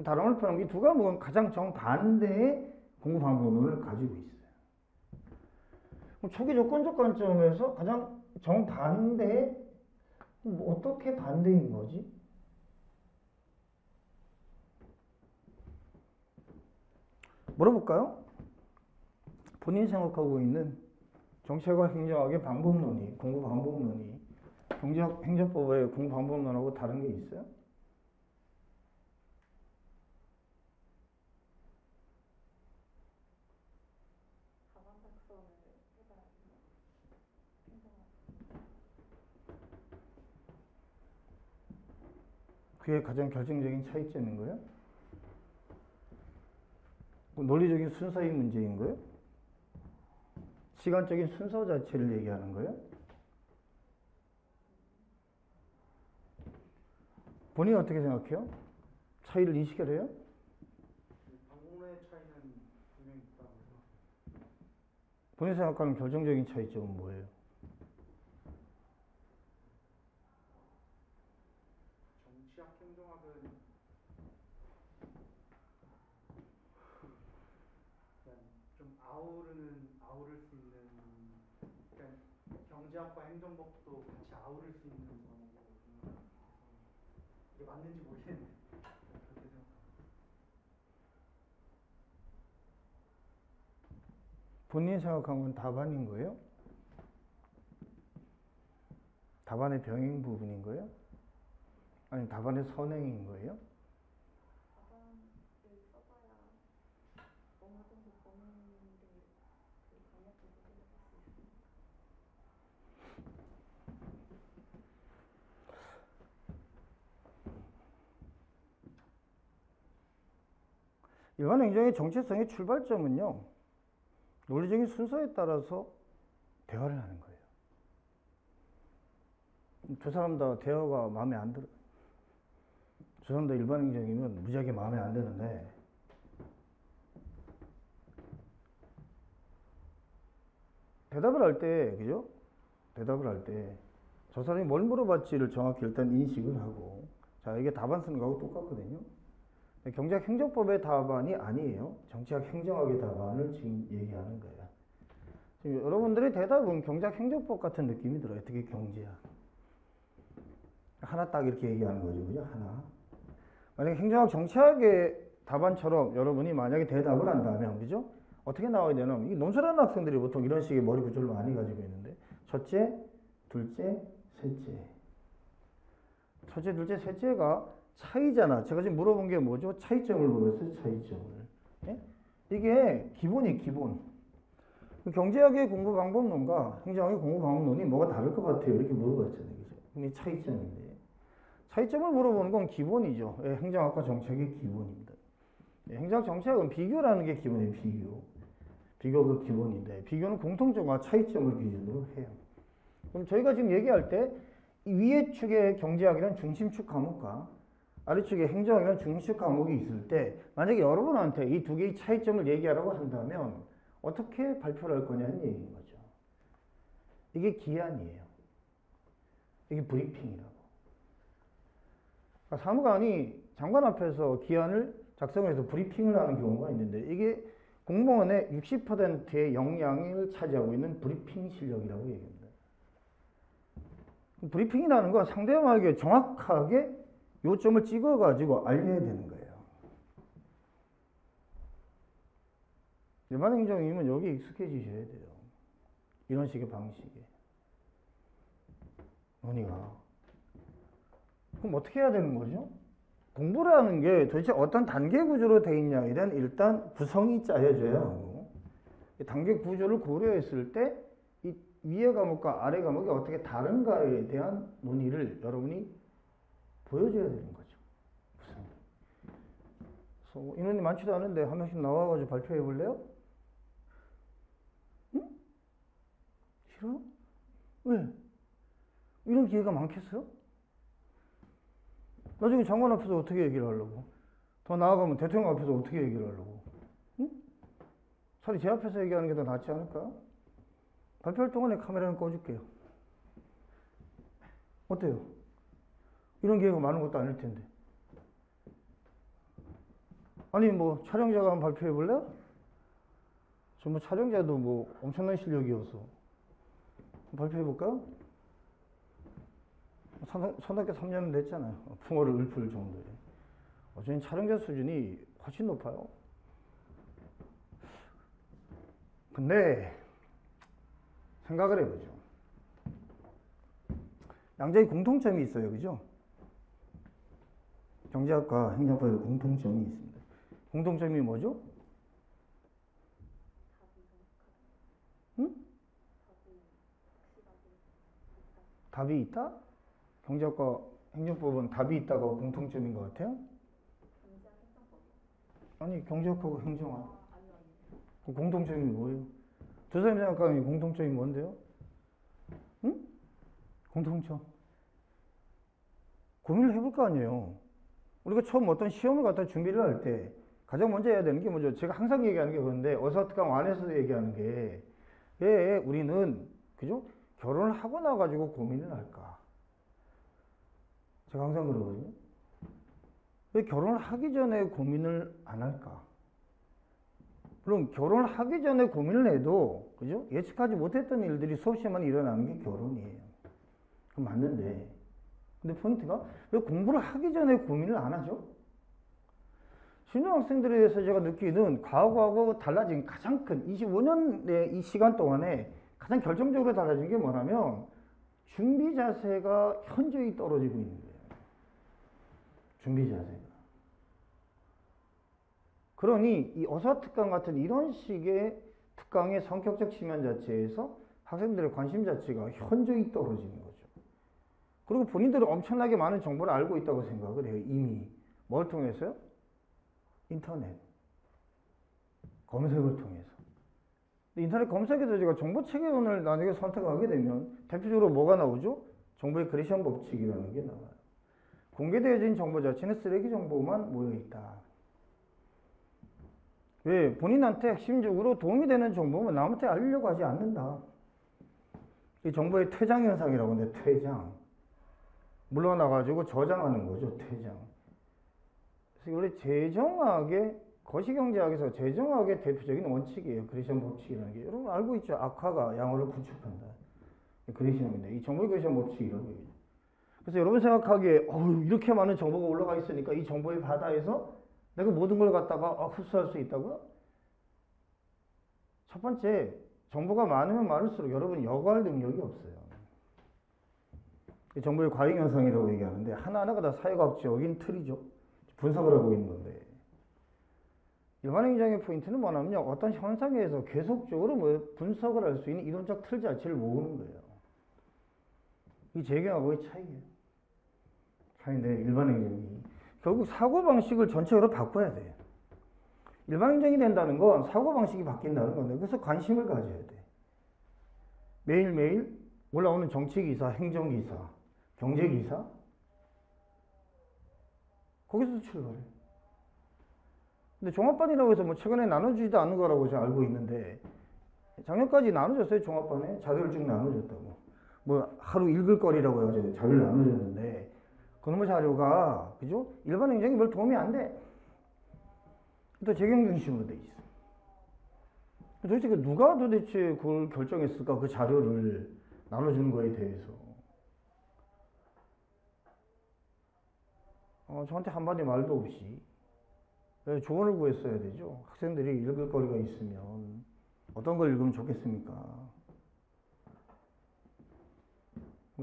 다른 걸 표현하면 이 두 과목은 가장 정반대의 공부 방법론을 가지고 있어요. 초기 조건적 관점에서 가장 정반대, 어떻게 반대인 거지? 물어볼까요? 본인이 생각하고 있는 정책과 행정학의 방법론이, 공부 방법론이 경제학 행정법의 공부 방법론하고 다른 게 있어요? 그게 가장 결정적인 차이점인 거예요? 논리적인 순서의 문제인 거예요? 시간적인 순서 자체를 얘기하는 거예요? 본인이 어떻게 생각해요? 차이를 인식해요? 방법론의 차이는 분명히 있다고 생각합니다. 본인이 생각하는 결정적인 차이점은 뭐예요? 정치학 행정학은 그냥 좀 아우를 수 있는, 그러니까 경제학과 행정법도 같이 아우를 수 있는 과목이라고 생각해서 이게 맞는지 모르겠는데 그렇게 생각합니다. 본인이 생각한 건 답안인 거예요? 답안의 병행 부분인 거예요? 아니면 답안의 선행인 거예요? 답안을 써봐야 어느 정도 범위를 강력하게 해석할 수 있습니다. 일반 행정의 정체성의 출발점은요, 논리적인 순서에 따라서 대화를 하는 거예요. 두 사람 다 대화가 마음에 안 들어요. 두 사람 다 일반 행정이면 무지하게 마음에 안 드는데, 대답을 할 때, 그죠? 대답을 할 때, 저 사람이 뭘 물어봤지를 정확히 일단 인식을 하고, 자, 이게 답안 쓰는 거하고 똑같거든요. 경제학 행정법의 답안이 아니에요. 정치학 행정학의 답안을 지금 얘기하는 거예요. 지금 여러분들의 대답은 경제학 행정법 같은 느낌이 들어요. 특히 경제학. 하나 딱 이렇게 얘기하는 거죠. 그죠? 하나. 만약에 행정학 정치학의 답안처럼 여러분이 만약에 대답을 한다면, 그죠? 어떻게 나와야 되냐면, 이 논술하는 학생들이 보통 이런 식의 머리 구조를 많이 가지고 있는데, 첫째, 둘째, 셋째. 첫째, 둘째, 셋째가 차이잖아. 제가 지금 물어본 게 뭐죠? 차이점을 물었어요. 차이점을. 예? 이게 기본이 기본. 경제학의 공부 방법론과 행정학의 공부 방법론이 뭐가 다를 것 같아요? 이렇게 물어봤잖아요. 그죠? 이 차이점인데. 차이점을 물어보는 건 기본이죠. 예, 행정학과 정책의 기본입니다. 예, 행정학 정책은 비교라는 게 기본이에요. 비교가 기본인데, 비교는 공통점과 차이점을 기준으로 해요. 그럼 저희가 지금 얘기할 때, 이 위에 축의 경제학이란 중심축 과목과 아래쪽에 행정학이란 중심축 과목이 있을 때, 만약에 여러분한테 이 두 개의 차이점을 얘기하라고 한다면 어떻게 발표를 할 거냐는 얘기인 거죠. 이게 기한이에요. 이게 브리핑이라고. 그러니까 사무관이 장관 앞에서 기한을 작성해서 브리핑을 하는 경우가 있는데, 이게 공무원의 60%의 역량을 차지하고 있는 브리핑 실력이라고 얘기합니다. 브리핑이라는 건 상대방에게 정확하게 요점을 찍어가지고 알려야 되는 거예요. 일반 행정이면 여기에 익숙해지셔야 돼요. 이런 식의 방식에. 논의가. 그럼 어떻게 해야 되는 거죠? 공부라는 게 도대체 어떤 단계 구조로 되어 있냐에 대한 일단 구성이 짜여져야 하고, 단계 구조를 고려했을 때 이 위의 과목과 아래 과목이 어떻게 다른가에 대한 논의를 여러분이 보여줘야 되는 거죠. 그래서 인원이 많지도 않은데 한 명씩 나와가지고 발표해 볼래요? 응? 싫어? 왜? 이런 기회가 많겠어요? 나중에 장관 앞에서 어떻게 얘기를 하려고? 더 나아가면 대통령 앞에서 어떻게 얘기를 하려고? 응? 차라리 제 앞에서 얘기하는 게 더 낫지 않을까? 발표할 동안에 카메라는 꺼줄게요. 어때요? 이런 기회가 많은 것도 아닐 텐데. 아니 뭐 촬영자가 한번 발표해 볼래요? 저 뭐 촬영자도 뭐 엄청난 실력이어서 발표해 볼까요? 선학교 3년은 됐잖아요. 풍어를 읊을 정도에. 어쩌면 촬영자 수준이 훨씬 높아요. 근데 생각을 해보죠. 양자의 공통점이 있어요. 그죠? 경제학과 행정법에 공통점이 있습니다. 공통점이 뭐죠? 응? 답이 있다? 경제학과 행정법은 답이 있다가 공통점인 것 같아요? 아니, 경제학하고 행정학. 그 공통점이 뭐예요? 두 사람이 생각하는 공통점이 뭔데요? 응? 공통점. 고민을 해볼 거 아니에요. 우리가 처음 어떤 시험을 갖다 준비를 할 때 가장 먼저 해야 되는 게 뭐죠? 제가 항상 얘기하는 게 그런데 어사특강 안에서도 얘기하는 게 왜 우리는 그죠? 결혼을 하고 나가지고 고민을 할까? 제가 항상 그러거든요. 왜 결혼을 하기 전에 고민을 안 할까? 물론 결혼을 하기 전에 고민을 해도 그죠? 예측하지 못했던 일들이 수없이 많이 일어나는 게 결혼이에요. 그건 맞는데 근데 포인트가 왜 공부를 하기 전에 고민을 안 하죠? 신입 학생들에 대해서 제가 느끼는 과거하고 달라진 가장 큰 25년의 이 시간 동안에 가장 결정적으로 달라진 게 뭐냐면 준비 자세가 현저히 떨어지고 있는 거예요. 준비 자세가. 그러니 이 어사특강 같은 이런 식의 특강의 성격적 측면 자체에서 학생들의 관심 자체가 현저히 떨어지는 거죠. 그리고 본인들은 엄청나게 많은 정보를 알고 있다고 생각을 해요. 이미. 뭘 통해서요? 인터넷. 검색을 통해서. 인터넷 검색에서 제가 정보체계론을 나중에 선택하게 되면 대표적으로 뭐가 나오죠? 정보의 그레이션 법칙이라는 게 나와요. 공개되어진 정보 자체는 쓰레기 정보만 모여있다. 왜? 본인한테 핵심적으로 도움이 되는 정보는 남한테 알리려고 하지 않는다. 이 정보의 퇴장 현상이라고 하는데 퇴장. 물러나가지고 저장하는 거죠. 퇴장. 그래서 원래 재정학의 거시경제학에서 재정학의 대표적인 원칙이에요. 그레이션 법칙이라는 게. 여러분 알고 있죠? 악화가 양호를 구축한다. 그레이션입니다. 이 정보의 그레이션 법칙이라고 얘기해요. 그래서 여러분 생각하기에 이렇게 많은 정보가 올라가 있으니까 이 정보의 바다에서 내가 모든 걸 갖다가 흡수할 수 있다고요? 첫 번째, 정보가 많으면 많을수록 여러분 여과할 능력이 없어요. 정보의 과잉 현상이라고 얘기하는데 하나하나가 다 사회과학적인 틀이죠. 분석을 하고 있는 건데. 일반 행정의 포인트는 뭐냐면요. 어떤 현상에서 계속적으로 분석을 할 수 있는 이론적 틀 자체를 모으는 거예요. 이게 재경하고의 차이예요. 차이인데 일반 행정이. 결국 사고방식을 전체적으로 바꿔야 돼요. 일반 행정이 된다는 건 사고방식이 바뀐다는 건데 그래서 관심을 가져야 돼. 매일매일 올라오는 정치기사, 행정기사, 경제기사 거기서 출발해. 근데 종합반이라고 해서 뭐 최근에 나눠주지도 않은 거라고 제가 알고 있는데 작년까지 나눠줬어요. 종합반에 자료를 나눠줬다고. 뭐 하루 읽을 거리라고 해가지고 자료를 나눠줬는데 그놈의 자료가 그죠? 일반 행정에 별 도움이 안 돼. 또 재경 중심으로 돼 있어. 도대체 누가 도대체 그걸 결정했을까? 그 자료를 나눠주는 거에 대해서. 저한테 한마디 말도 없이 조언을 구했어야 되죠. 학생들이 읽을 거리가 있으면 어떤 걸 읽으면 좋겠습니까?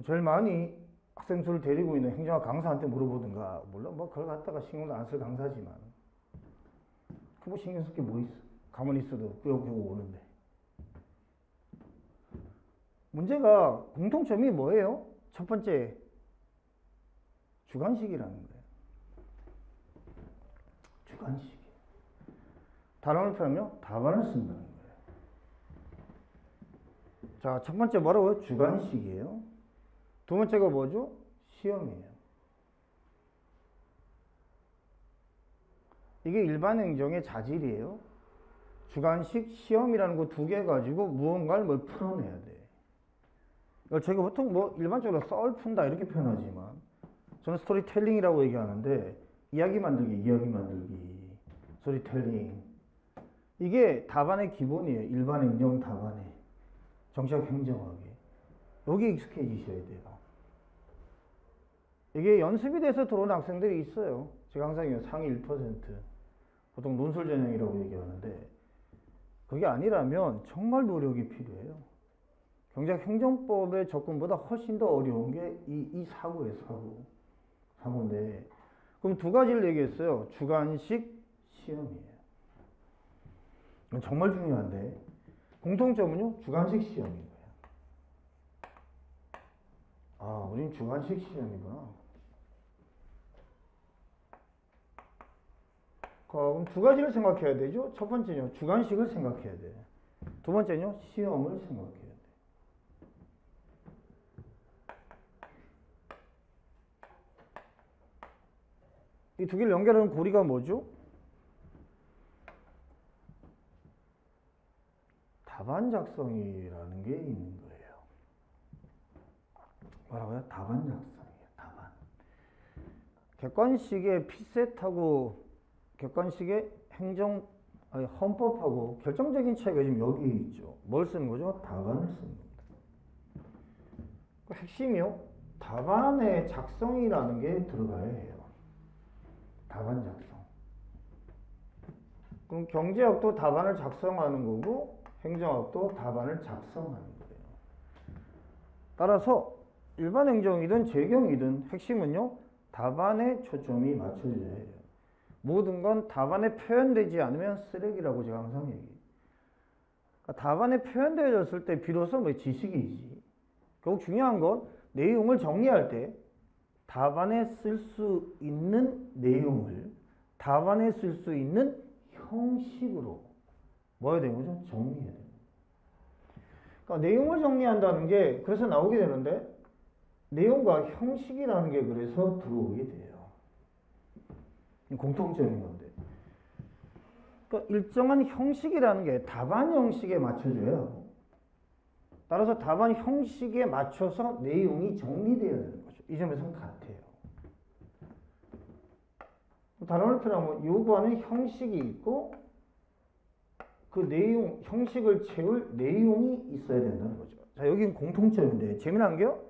제일 많이 학생 수를 데리고 있는 행정학 강사한테 물어보든가, 물론 뭐 그걸 갖다가 신경도 안 쓸 강사지만, 그거 신경 쓸 게 뭐 있어? 가만히 있어도 꾸역꾸역 오는데. 문제가 공통점이 뭐예요? 첫 번째, 주관식이라는 거예요. 주관식. 단어를 표현하면 답안을 쓴다는 거예요. 자, 첫 번째 뭐라고요? 주관식이에요. 두 번째가 뭐죠? 시험이에요. 이게 일반 행정의 자질이에요. 주관식, 시험이라는 거 두 개 가지고 무언가를 뭘 풀어내야 돼. 이걸 제가 보통 뭐 일반적으로 썰 푼다 이렇게 표현하지만 저는 스토리텔링이라고 얘기하는데 이야기 만들기, 스토리텔링. 이게 답안의 기본이에요. 일반 행정 답안에. 정치학 행정학에. 여기에 익숙해지셔야 돼요. 이게 연습이 돼서 들어오는 학생들이 있어요. 제가 항상 상위 1%. 보통 논술 전형이라고 얘기하는데 그게 아니라면 정말 노력이 필요해요. 경제학 행정법의 접근보다 훨씬 더 어려운 게 이 사고예요, 사고인데. 그럼 두 가지를 얘기했어요. 주관식, 시험이에요. 이건 정말 중요한데 공통점은요, 주관식 시험인 거예요. 아, 우린 주관식 시험이구나. 그럼 두 가지를 생각해야 되죠. 첫 번째는요, 주관식을 생각해야 돼요. 두 번째는요, 시험을 생각해야 돼요. 이 두 개를 연결하는 고리가 뭐죠? 답안 작성이라는 게 있는 거예요. 뭐라고요? 답안 작성이에요. 답안. 객관식의 피셋하고 객관식의 헌법하고 결정적인 차이가 지금 여기 있죠. 뭘 쓰는 거죠? 답안을 쓰는 겁니다. 그 핵심이요. 답안의 작성이라는 게 들어가야 해요. 답안 작성. 그럼 경제학도 답안을 작성하는 거고 행정학도 답안을 작성하는 거예요. 따라서 일반 행정이든 재경이든 핵심은요, 답안에 초점이 맞춰져야 해요. 모든 건 답안에 표현되지 않으면 쓰레기라고 제가 항상 얘기해요. 그러니까 답안에 표현되어졌을 때 비로소 뭐 지식이지. 결국 중요한 건 내용을 정리할 때 답안에 쓸 수 있는 내용을 답안에 쓸 수 있는 형식으로 뭐 해야 되는 거죠? 정리해야 돼요. 그러니까 내용을 정리한다는 게 그래서 나오게 되는데 내용과 형식이라는 게 그래서 들어오게 돼요. 공통점인 건데. 그러니까 일정한 형식이라는 게 답안 형식에 맞춰져야 하고 따라서 답안 형식에 맞춰서 내용이 정리되어야 되는 거죠. 이 점에서는 같아요. 단어를 표현하면 요구하는 형식이 있고 그 내용, 형식을 채울 내용이 있어야 된다는 거죠. 자, 여기는 공통점인데 재미난 게요.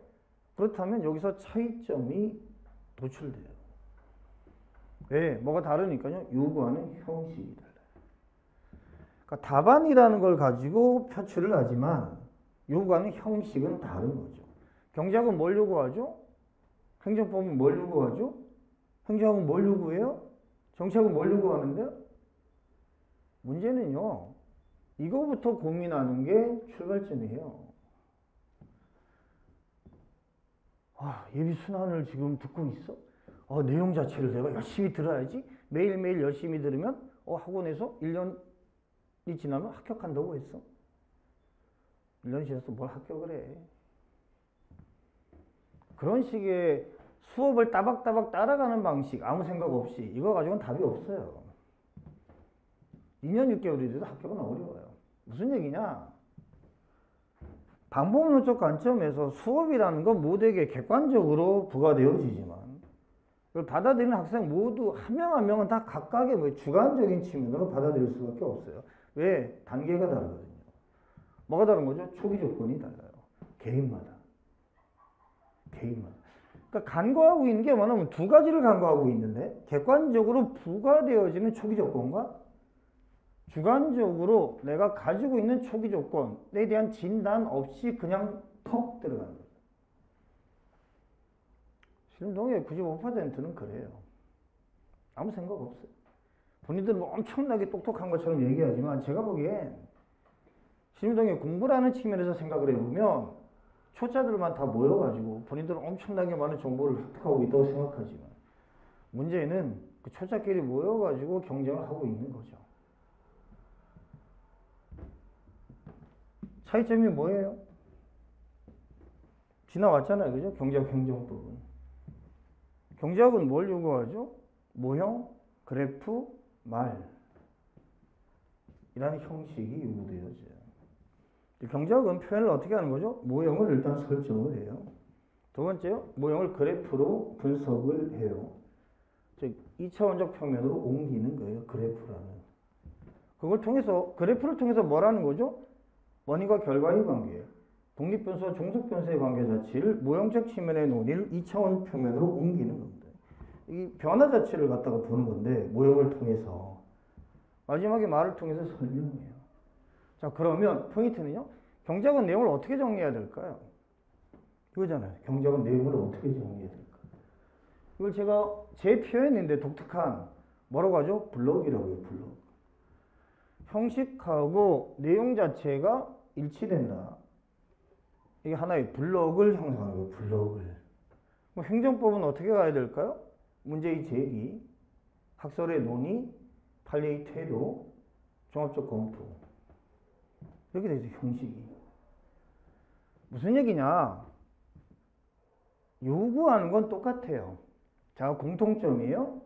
그렇다면 여기서 차이점이 도출돼요. 왜? 뭐가 다르니까요. 요구하는 형식이 달라요. 그러니까 답안이라는 걸 가지고 표출을 하지만 요구하는 형식은 다른 거죠. 경제학은 뭘 요구하죠? 행정법은 뭘 요구하죠? 행정학은 뭘 요구해요? 정치학은 뭘 요구하는데요? 문제는요, 이거부터 고민하는 게 출발점이에요. 예비 순환을 지금 듣고 있어? 내용 자체를 내가 열심히 들어야지. 매일매일 열심히 들으면 학원에서 1년이 지나면 합격한다고 했어. 1년이 지나서 뭘 합격을 해. 그런 식의 수업을 따박따박 따라가는 방식, 아무 생각 없이 이거 가지고는 답이 없어요. 2년 6개월이 돼도 합격은 어려워요. 무슨 얘기냐? 방법론적 관점에서 수업이라는 건 모두에게 객관적으로 부과되어지지만 그걸 받아들이는 학생 모두 한 명 한 명은 다 각각의 주관적인 측면으로 받아들일 수밖에 없어요. 왜? 단계가 다르거든요. 뭐가 다른 거죠? 초기 조건이 달라요. 개인마다. 그러니까 간과하고 있는 게 뭐냐면 두 가지를 간과하고 있는데 객관적으로 부과되어지는 초기 조건과 주관적으로 내가 가지고 있는 초기 조건에 대한 진단 없이 그냥 턱 들어가는 거죠. 신림동의 95%는 그래요. 아무 생각 없어요. 본인들은 뭐 엄청나게 똑똑한 것처럼 얘기하지만 제가 보기엔 신림동의 공부라는 측면에서 생각을 해보면 초짜들만 다 모여가지고 본인들은 엄청나게 많은 정보를 획득하고 있다고 생각하지만 문제는 그 초짜끼리 모여가지고 경쟁을 하고 있는 거죠. 차이점이 뭐예요? 지나왔잖아요. 그죠? 경제학 행정법은. 경제학은 뭘 요구하죠? 모형, 그래프, 말. 이라는 형식이 요구되어져요. 경제학은 표현을 어떻게 하는 거죠? 모형을 일단 설정을 해요. 두 번째요. 모형을 그래프로 분석을 해요. 즉 2차원적 평면으로 옮기는 거예요. 그래프라는. 그걸 통해서 그래프를 통해서 뭐라는 거죠? 원인과 결과의 관계, 독립변수와 종속변수의 관계 자체를 모형적 측면의 논의를 2차원 평면으로 옮기는 겁니다. 이 변화 자체를 갖다가 보는 건데 모형을 통해서 마지막에 말을 통해서 설명해요. 자, 그러면 포인트는요. 경제학은 내용을 어떻게 정리해야 될까요? 이거잖아요. 경제학은 내용을 어떻게 정리해야 될까요? 이걸 제가 제 표현인데 독특한 뭐라고 하죠? 블록이라고 해요. 블록. 형식하고 내용 자체가 일치된다. 이게 하나의 블록을 형성하는 거예요. 블록을. 뭐 행정법은 어떻게 가야 될까요? 문제의 제기, 학설의 논의, 판례의 태도, 종합적 검토. 이렇게 되어 있어요. 형식이. 무슨 얘기냐? 요구하는 건 똑같아요. 자, 공통점이에요.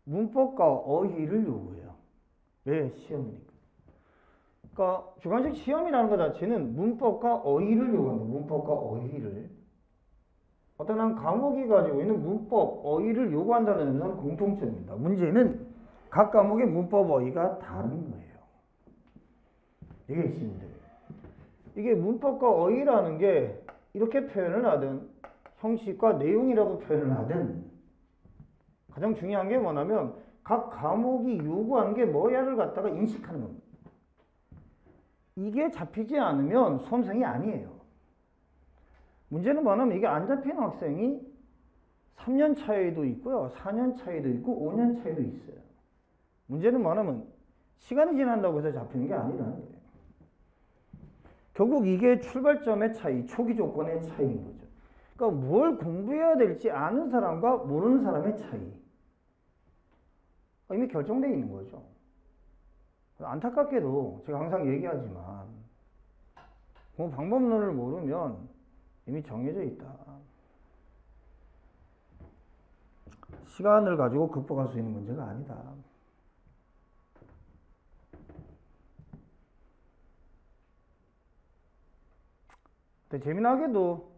문법과 어휘를 요구해요. 왜? 시험이니까. 그러니까 주관식 시험이라는 것 자체는 문법과 어휘를 요구한다. 문법과 어휘를. 어떤 한 과목이 가지고 있는 문법, 어휘를 요구한다는 것은 공통점입니다. 문제는 각 과목의 문법, 어휘가 다른 거예요. 이게 있습니다. 이게 문법과 어휘라는 게 이렇게 표현을 하든 형식과 내용이라고 표현을 하든 가장 중요한 게 뭐냐면 각 과목이 요구하는 게 뭐야를 갖다가 인식하는 겁니다. 이게 잡히지 않으면 수험생이 아니에요. 문제는 뭐냐면 이게 안 잡히는 학생이 3년 차이도 있고요. 4년 차이도 있고 5년 차이도 있어요. 문제는 뭐냐면 시간이 지난다고 해서 잡히는 게 아니라는 거예요. 결국 이게 출발점의 차이, 초기 조건의 차이인 거죠. 그러니까 뭘 공부해야 될지 아는 사람과 모르는 사람의 차이. 이미 결정되어 있는 거죠. 안타깝게도 제가 항상 얘기하지만 공부 방법론을 모르면 이미 정해져 있다. 시간을 가지고 극복할 수 있는 문제가 아니다. 근데 재미나게도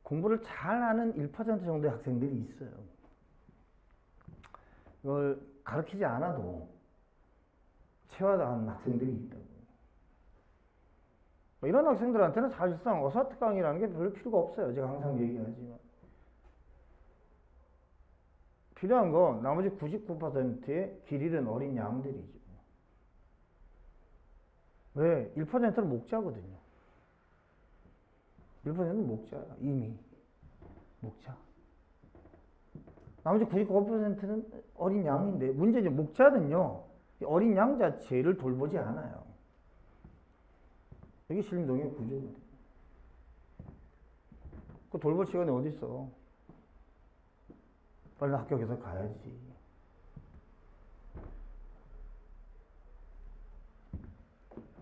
공부를 잘하는 1% 정도의 학생들이 있어요. 이걸 가르치지 않아도 체화하는 학생들이 있다고. 이런 학생들한테는 사실상 어사특강이라는 게 별 필요가 없어요. 제가 항상 얘기하지만. 필요한 건 나머지 99%의 길 잃은 어린 양들이죠. 왜? 1%는 목자거든요. 1%는 목자야. 이미. 목자. 나머지 99%는 어린 양인데 문제는 목자는요. 어린 양 자체를 돌보지 않아요. 이게 신림동의 구조거든요. 그 돌볼 시간이 어디 있어? 빨리 합격해서 가야지.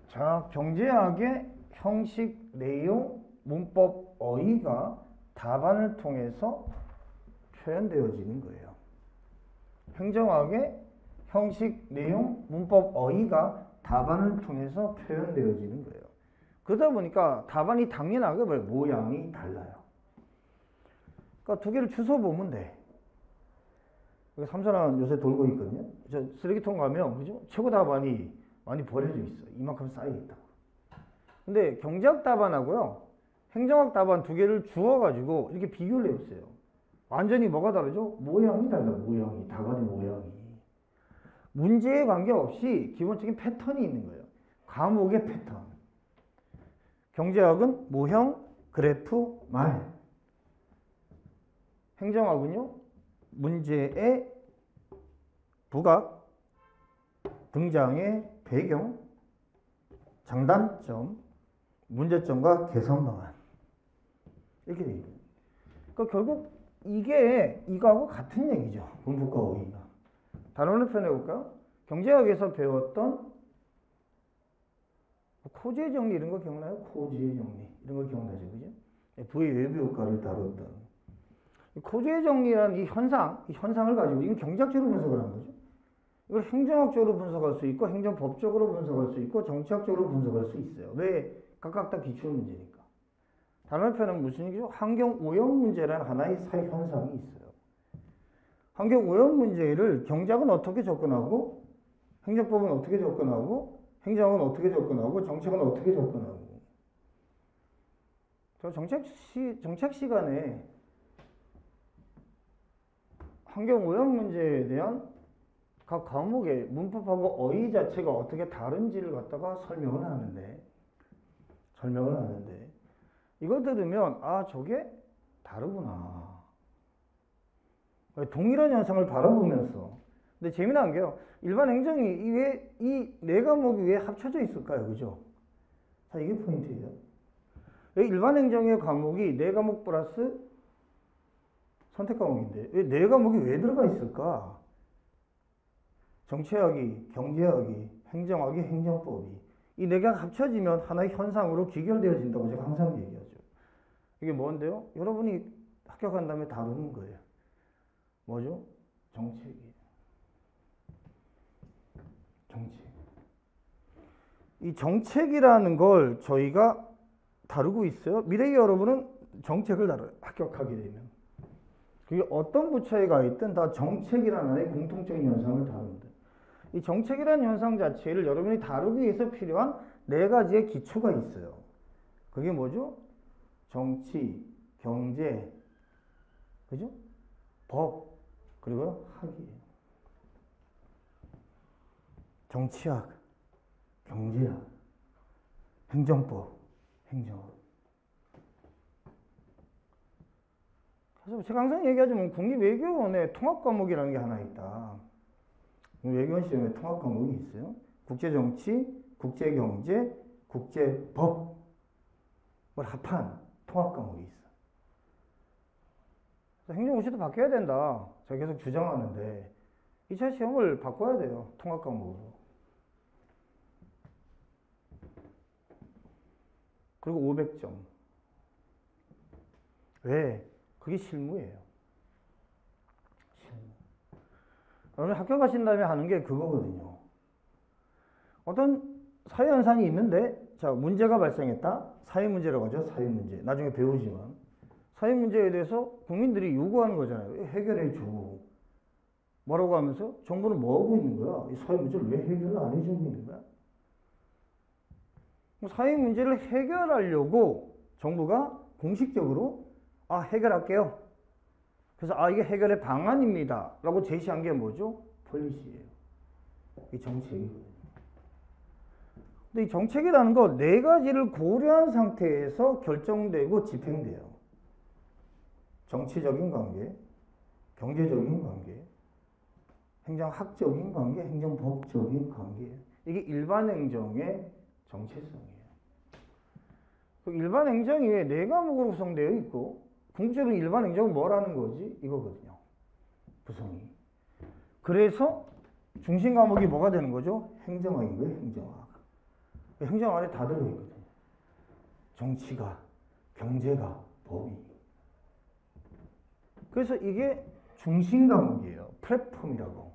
자, 경제학의 형식, 내용, 문법, 어휘가 답안을 통해서 표현되어지는 거예요. 행정학의 형식, 내용, 문법, 어휘가 답안을 통해서 표현되어지는 거예요. 그러다 보니까 답안이 당연하게 모양이 달라요. 그러니까 두 개를 주워 보면 돼. 삼선은 요새 돌고 있거든요. 저 쓰레기통 가면 그죠? 최고 답안이 많이 버려져 있어. 이만큼 쌓여 있다고. 근데 경제학 답안하고요, 행정학 답안 두 개를 주어가지고 이렇게 비교를 해보세요. 완전히 뭐가 다르죠? 모양이 달라, 모양이. 답안의 모양이. 문제에 관계없이 기본적인 패턴이 있는 거예요. 과목의 패턴. 경제학은 모형, 그래프, 말. 행정학은요, 문제의 부각, 등장의 배경, 장단점, 문제점과 개선 방안. 이렇게 되어 있어요. 그러니까 결국 이게 이거하고 같은 얘기죠. 문법과 어휘가. 단원을 표현해볼까요? 경제학에서 배웠던 코지의 정리 이런 거 기억나요? 코지의 정리 이런 거 기억나죠, 그죠? 부의 외부 효과를 다뤘던 코지의 정리라는 이 현상을 가지고 이건 경제학적으로 분석을 한 거죠. 이걸 행정학적으로 분석할 수 있고 행정법적으로 분석할 수 있고 정치학적으로 분석할 수 있어요. 왜? 각각 다 기출 문제니까. 단어를 표현하면 무슨 얘기죠? 환경 오염 문제라는 하나의 사회 현상이 있어요. 환경 오염 문제를 경제학은 어떻게 접근하고 행정법은 어떻게 접근하고 행정학은 어떻게 접근하고 정책은 어떻게 접근하고. 저 정책 시간에 환경 오염 문제에 대한 각 과목의 문법하고 어휘 자체가 어떻게 다른지를 갖다가 설명을 하는데 이걸 들으면 아, 저게 다르구나. 동일한 현상을 바라보면서. 근데 재미난 게요, 일반 행정이 이 네 과목이 왜 합쳐져 있을까요? 그죠? 자, 이게 포인트예요. 왜 일반 행정의 과목이 네 과목 플러스 선택 과목인데 왜 네 과목이 왜 들어가 있을까? 정치학이, 경제학이, 행정학이, 행정법이 이 네 개가 합쳐지면 하나의 현상으로 귀결되어진다고 제가 항상 얘기하죠. 이게 뭔데요? 여러분이 합격한 다음에 다루는 거예요. 뭐죠? 정책이에요. 정책. 이 정책이라는 걸 저희가 다루고 있어요. 미래의 여러분은 정책을 합격하게 되면 그게 어떤 부처에 가 있든 다 정책이라는 하나의 공통적인 현상을 다룬다. 이 정책이라는 현상 자체를 여러분이 다루기 위해서 필요한 네 가지의 기초가 있어요. 그게 뭐죠? 정치, 경제, 그죠? 법, 그리고 학이에요. 정치학, 경제학, 행정법, 행정학. 그래서 제가 항상 얘기하자면 국립외교원에 통합과목이라는 게 하나 있다. 외교원 시험에 통합 과목이 있어요. 국제정치, 국제경제, 국제법을 합한 통합 과목이 있어. 행정고시도 바뀌어야 된다. 제가 계속 주장하는데 2차 시험을 바꿔야 돼요. 통합 과목으로. 그리고 500점. 왜? 그게 실무예요. 여러분 학교 가신 다음에 하는 게 그거거든요. 어떤 사회 현상이 있는데, 자, 문제가 발생했다. 사회 문제라고 하죠. 사회 문제. 나중에 배우지만. 사회 문제에 대해서 국민들이 요구하는 거잖아요. 해결해 줘. 뭐라고 하면서? 정부는 뭐 하고 있는 거야? 이 사회 문제를 왜 해결을 안 해주고 있는 거야? 사회 문제를 해결하려고 정부가 공식적으로 해결할게요. 그래서 이게 해결의 방안입니다 라고 제시한 게 뭐죠? 폴리시예요. 이 정책이거든요. 근데 이 정책이라는 거 네 가지를 고려한 상태에서 결정되고 집행돼요. 정치적인 관계, 경제적인 관계, 행정학적인 관계, 행정법적인 관계. 이게 일반 행정의 정체성이에요. 일반 행정이 왜 네 과목으로 구성되어 있고 궁극적으로 일반 행정은 뭐라는 거지? 이거거든요. 구성이. 그래서 중심 과목이 뭐가 되는 거죠? 행정학인 거예요. 행정학. 행정학 안에 다 들어있거든요. 정치가, 경제가, 법이. 그래서 이게 중심 과목이에요. 플랫폼이라고.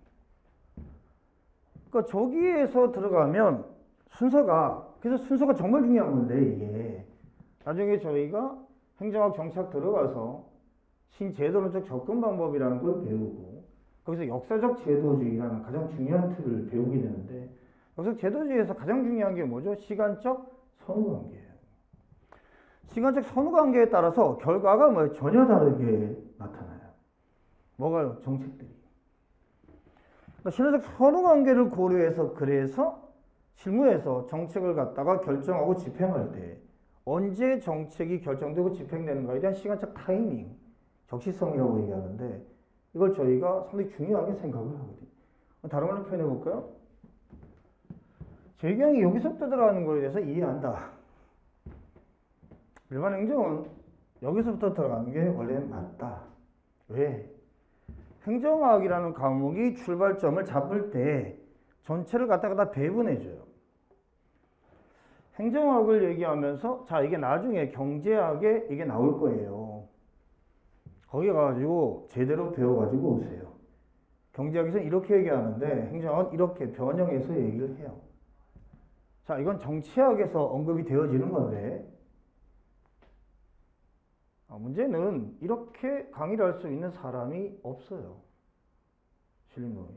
그러니까 저기에서 들어가면 그래서 순서가 정말 중요한 건데 이게 나중에 저희가 행정학 정치학 들어가서 신제도론적 접근 방법이라는 걸 배우고 거기서 역사적 제도주의라는 가장 중요한 틀을 배우게 되는데 여기서 제도주의에서 가장 중요한 게 뭐죠? 시간적 선후관계예요. 시간적 선후관계에 따라서 결과가 뭐 전혀 다르게 나타나요. 뭐가요? 정책들이. 그러니까 시간적 선후관계를 고려해서 그래서 실무에서 정책을 갖다가 결정하고 집행할 때 언제 정책이 결정되고 집행되는가에 대한 시간적 타이밍, 적시성이라고 얘기하는데 이걸 저희가 상당히 중요하게 생각을 하거든요. 다른 말로 표현해 볼까요? 재경이 여기서부터 들어가는 거에 대해서 이해한다. 일반 행정은 여기서부터 들어가는 게 원래는 맞다. 왜? 행정학이라는 과목이 출발점을 잡을 때 전체를 갖다가 다 배분해줘요. 행정학을 얘기하면서 자 이게 나중에 경제학에 이게 나올 거예요. 거기 가가지고 제대로 배워가지고 오세요. 경제학에서는 이렇게 얘기하는데 행정학은 이렇게 변형해서 얘기를 해요. 자 이건 정치학에서 언급이 되어지는 건데 문제는 이렇게 강의를 할 수 있는 사람이 없어요. 신림동에.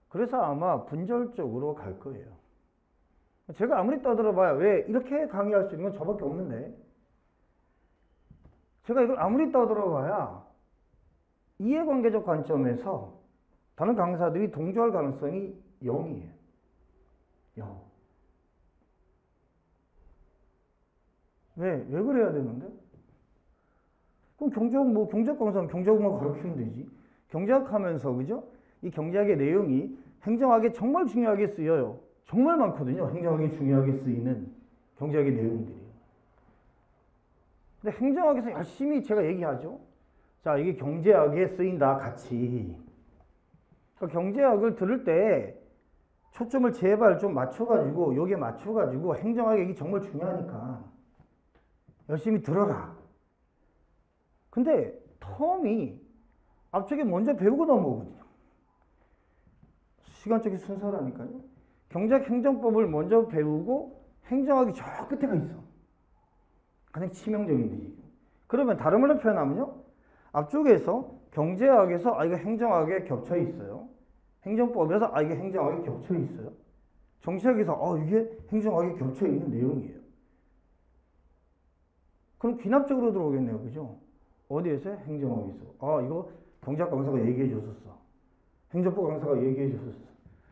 그래서 아마 분절적으로 갈 거예요. 제가 아무리 떠들어봐야 왜 이렇게 강의할 수 있는 건 저밖에 없는데 제가 이걸 아무리 떠들어봐야 이해관계적 관점에서 다른 강사들이 동조할 가능성이 0이에요. 0. 왜 그래야 되는데? 그럼 경제학 강사는 경제학만 가르치면 되지. 경제학 하면서, 그죠? 이 경제학의 내용이 행정학에 정말 중요하게 쓰여요. 정말 많거든요. 행정학에 중요하게 쓰이는 경제학의 내용들이. 근데 행정학에서 열심히 제가 얘기하죠. 자, 이게 경제학에 쓰인다, 같이. 그러니까 경제학을 들을 때 초점을 제발 좀 맞춰가지고, 여기에 맞춰가지고 행정학이 이게 정말 중요하니까 열심히 들어라. 근데 텀이 앞쪽에 먼저 배우고 넘어오거든요. 시간적인 순서라니까요. 경제학 행정법을 먼저 배우고 행정학이 저 끝에가 있어. 가장 치명적인 일이죠. 그러면 다른 말로 표현하면요. 앞쪽에서 경제학에서 이거 행정학에 겹쳐 있어요. 행정법에서 이게 행정학에 겹쳐 있어요. 정치학에서 이게 행정학에 겹쳐 있는 내용이에요. 그럼 귀납적으로 들어오겠네요. 그죠? 어디에서? 행정학에서. 이거 경제학 강사가 얘기해 줬었어. 행정법 강사가 얘기해 줬었어.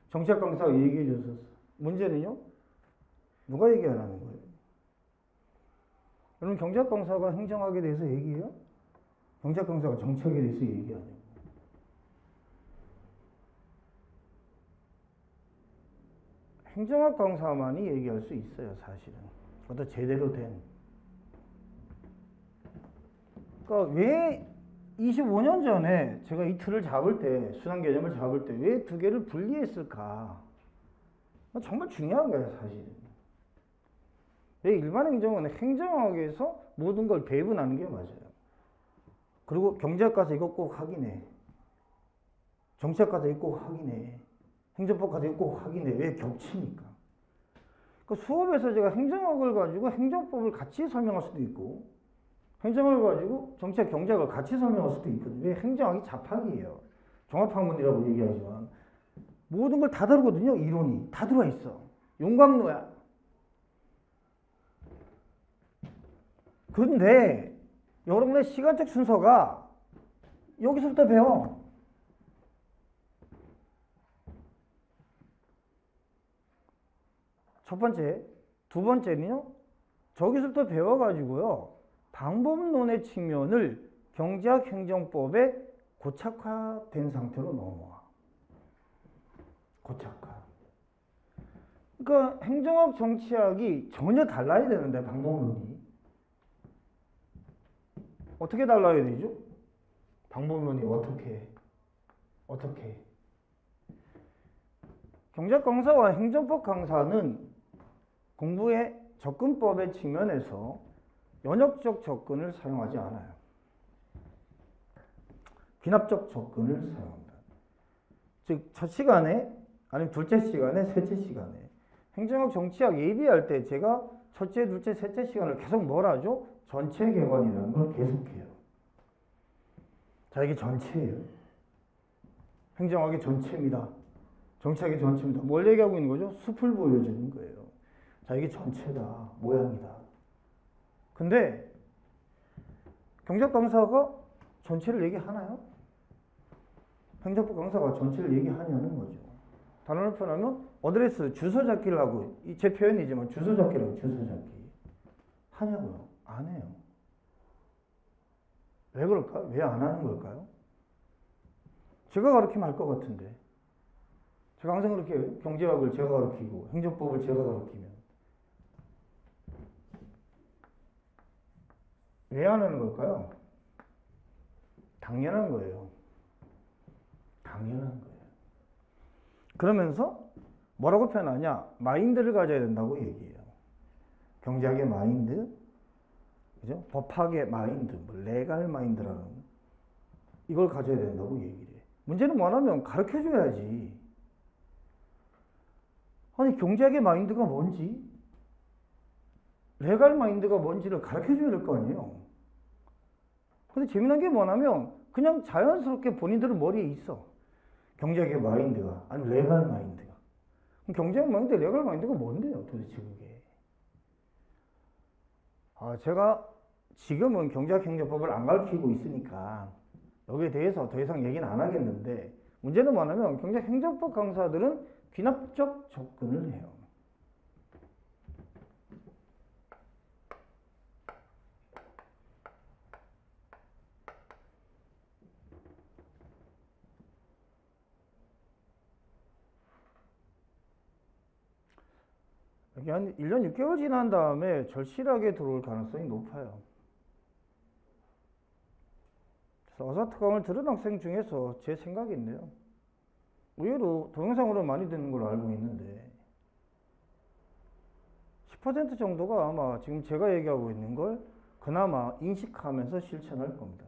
정치학 강사가 얘기해 줬었어. 문제는요? 누가 얘기하라는 거예요? 여러분 경제학 강사가 행정학에 대해서 얘기해요? 경제학 강사가 정치학에 대해서 얘기하냐고. 행정학 강사만이 얘기할 수 있어요. 사실은. 그것도 제대로 된. 그러니까 왜 25년 전에 제가 이 틀을 잡을 때, 순환 개념을 잡을 때 왜 두 개를 분리했을까? 정말 중요한 거예요, 사실은. 왜 일반 행정은 행정학에서 모든 걸 배분하는 게 맞아요. 그리고 경제학 가서 이거 꼭 확인해. 정치학 가서 이거 꼭 확인해. 행정법 가서 이거 꼭 확인해. 왜 겹치니까. 그러니까 수업에서 제가 행정학을 가지고 행정법을 같이 설명할 수도 있고 행정을 가지고 정치학, 경제학을 같이 설명할 수도 있거든요. 왜 행정학이 잡학이에요. 종합학문이라고 얘기하지만 모든 걸 다 다루거든요. 이론이 다 들어와 있어. 용광로야. 그런데 여러분의 시간적 순서가 여기서부터 배워. 첫 번째. 두 번째는요. 저기서부터 배워가지고요. 방법론의 측면을 경제학 행정법에 고착화된 상태로 넘어와. 고착화. 그러니까 행정학, 정치학이 전혀 달라야 되는데 방법론이. 어떻게 달라야 되죠? 방법론이 어떻게? 경제학 강사와 행정법 강사는 공부의 접근법의 측면에서 연역적 접근을 사용하지 않아요. 귀납적 접근을 사용합니다. 즉, 첫 시간에, 아니면 둘째 시간에, 셋째 시간에 행정학, 정치학 예비할 때 제가 첫째, 둘째, 셋째 시간을 계속 뭘 하죠? 전체 개관이라는 걸 계속해요. 자, 이게 전체예요. 행정학의 전체입니다. 정착의 전체입니다. 뭘 얘기하고 있는 거죠? 숲을 보여주는 거예요. 자, 이게 전체다. 모양이다. 근데 경제학 강사가 전체를 얘기하나요? 행정법 강사가 전체를 얘기하냐는 거죠. 단어를 표현하면 어드레스, 주소 잡기를 하고, 제 표현이지만 주소 잡기라고 주소 잡기. 하냐고요? 안 해요. 왜 그럴까? 왜 안 하는 걸까요? 제가 가르치면 할 것 같은데. 제가 항상 그렇게 경제학을 제가 가르치고 행정법을 제가 가르치면 왜 안 하는 걸까요? 당연한 거예요. 당연한 거예요. 그러면서 뭐라고 표현하냐? 마인드를 가져야 된다고 얘기해요. 경제학의 마인드, 그죠? 법학의 마인드, 뭐 레갈 마인드라는 이걸 가져야 된다고 얘기를 해. 문제는 뭐냐면 가르쳐 줘야지. 아니 경제학의 마인드가 뭔지, 레갈 마인드가 뭔지를 가르쳐 줘야 될 거 아니에요. 근데 재미난 게 뭐냐면 그냥 자연스럽게 본인들은 머리에 있어. 경제학의 마인드가, 아니 레갈 마인드가. 그럼 경제학 마인드, 레갈 마인드가 뭔데요 도대체 그게. 제가 지금은 경제학 행정법을 안 가르치고 있으니까 여기에 대해서 더 이상 얘기는 안 하겠는데, 문제는 뭐냐면 경제학 행정법 강사들은 귀납적 접근을 해요. 여기 한 1년 6개월 지난 다음에 절실하게 들어올 가능성이 높아요. 그래서 어사특강을 들은 학생 중에서 제 생각인데요. 의외로 동영상으로 많이 듣는 걸로 알고 있는데 10% 정도가 아마 지금 제가 얘기하고 있는 걸 그나마 인식하면서 실천할 겁니다.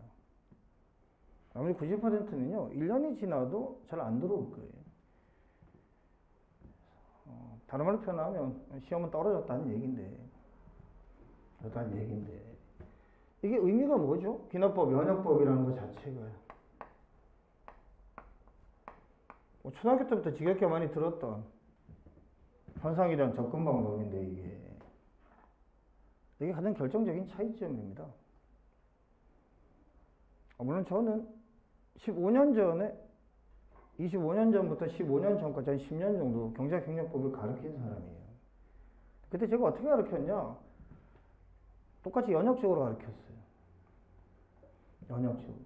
나머지 90%는요. 1년이 지나도 잘 안 들어올 거예요. 다른 말로 표현하면 시험은 떨어졌다는 얘기인데, 이게 의미가 뭐죠? 귀납법, 연역법이라는 것 자체가요. 초등학교 때부터 지겹게 많이 들었던 현상에 대한 접근 방법인데 이게 가장 결정적인 차이점입니다. 물론 저는 15년 전에 25년 전부터 15년 전까지 한 10년 정도 경제학 행정법을 가르친 사람이에요. 그때 제가 어떻게 가르쳤냐? 똑같이 연역적으로 가르쳤어요. 연역적으로.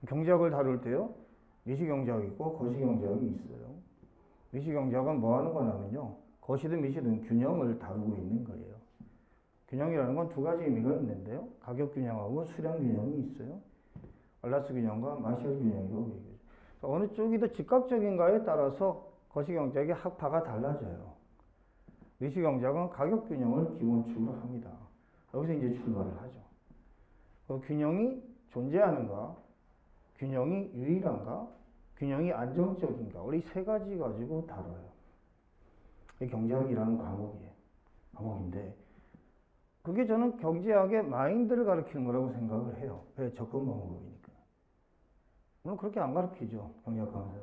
경제학을 다룰 때요. 미시경제학이 있고 거시경제학이 있어요. 미시경제학은 뭐 하는 거냐면요. 거시든 미시든 균형을 다루고 있는 거예요. 균형이라는 건 두 가지 의미가 있는데요. 가격 균형하고 수량 균형이 있어요. 알라스 균형과 마셜 균형이라고 얘기해요. 어느 쪽이 더 즉각적인가에 따라서 거시경제학의 학파가 달라져요. 미시경제학은 가격 균형을 기본축으로 합니다. 여기서 이제 출발을 하죠. 그 균형이 존재하는가, 균형이 유일한가, 균형이 안정적인가, 우리 세 가지 가지고 다뤄요. 이게 경제학이라는 과목인데, 그게 저는 경제학의 마인드를 가르치는 거라고 생각을 해요. 왜? 접근 방법이니까. 물론 그렇게 안 가르치죠, 경제학 강사는.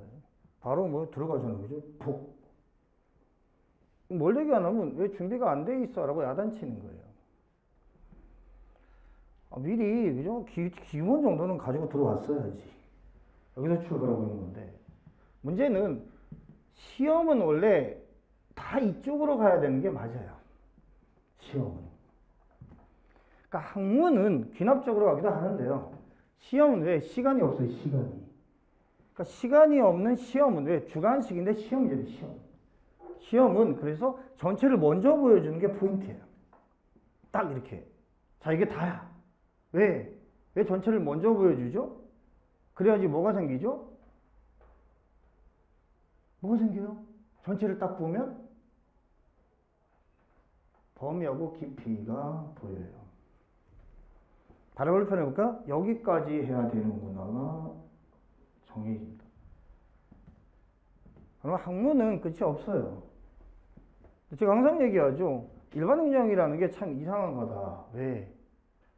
바로 뭐 들어가자는 거죠. 푹. 뭘 얘기 안 하면 왜 준비가 안 돼 있어? 라고 야단치는 거예요. 미리, 그죠? 기본 정도는 가지고 들어왔어야지. 여기서 출발하고 있는 건데. 문제는 시험은 원래 다 이쪽으로 가야 되는 게 맞아요. 시험은. 그러니까 학문은 귀납적으로 가기도 하는데요. 시험은 왜? 시간이 없어요, 시간이. 그러니까 시간이 없는 시험은 왜? 주관식인데 시험이죠, 시험. 시험은 그래서 전체를 먼저 보여주는 게 포인트예요. 딱 이렇게. 자, 이게 다야. 왜? 왜 전체를 먼저 보여주죠? 그래야지 뭐가 생기죠? 뭐가 생겨요? 전체를 딱 보면 범위하고 깊이가 보여요. 다른 걸 표현해볼까? 여기까지 해야 되는구나가 정해집니다. 그럼 학문은 끝이 없어요. 제가 항상 얘기하죠. 일반 행정이라는 게 참 이상한 거다. 왜?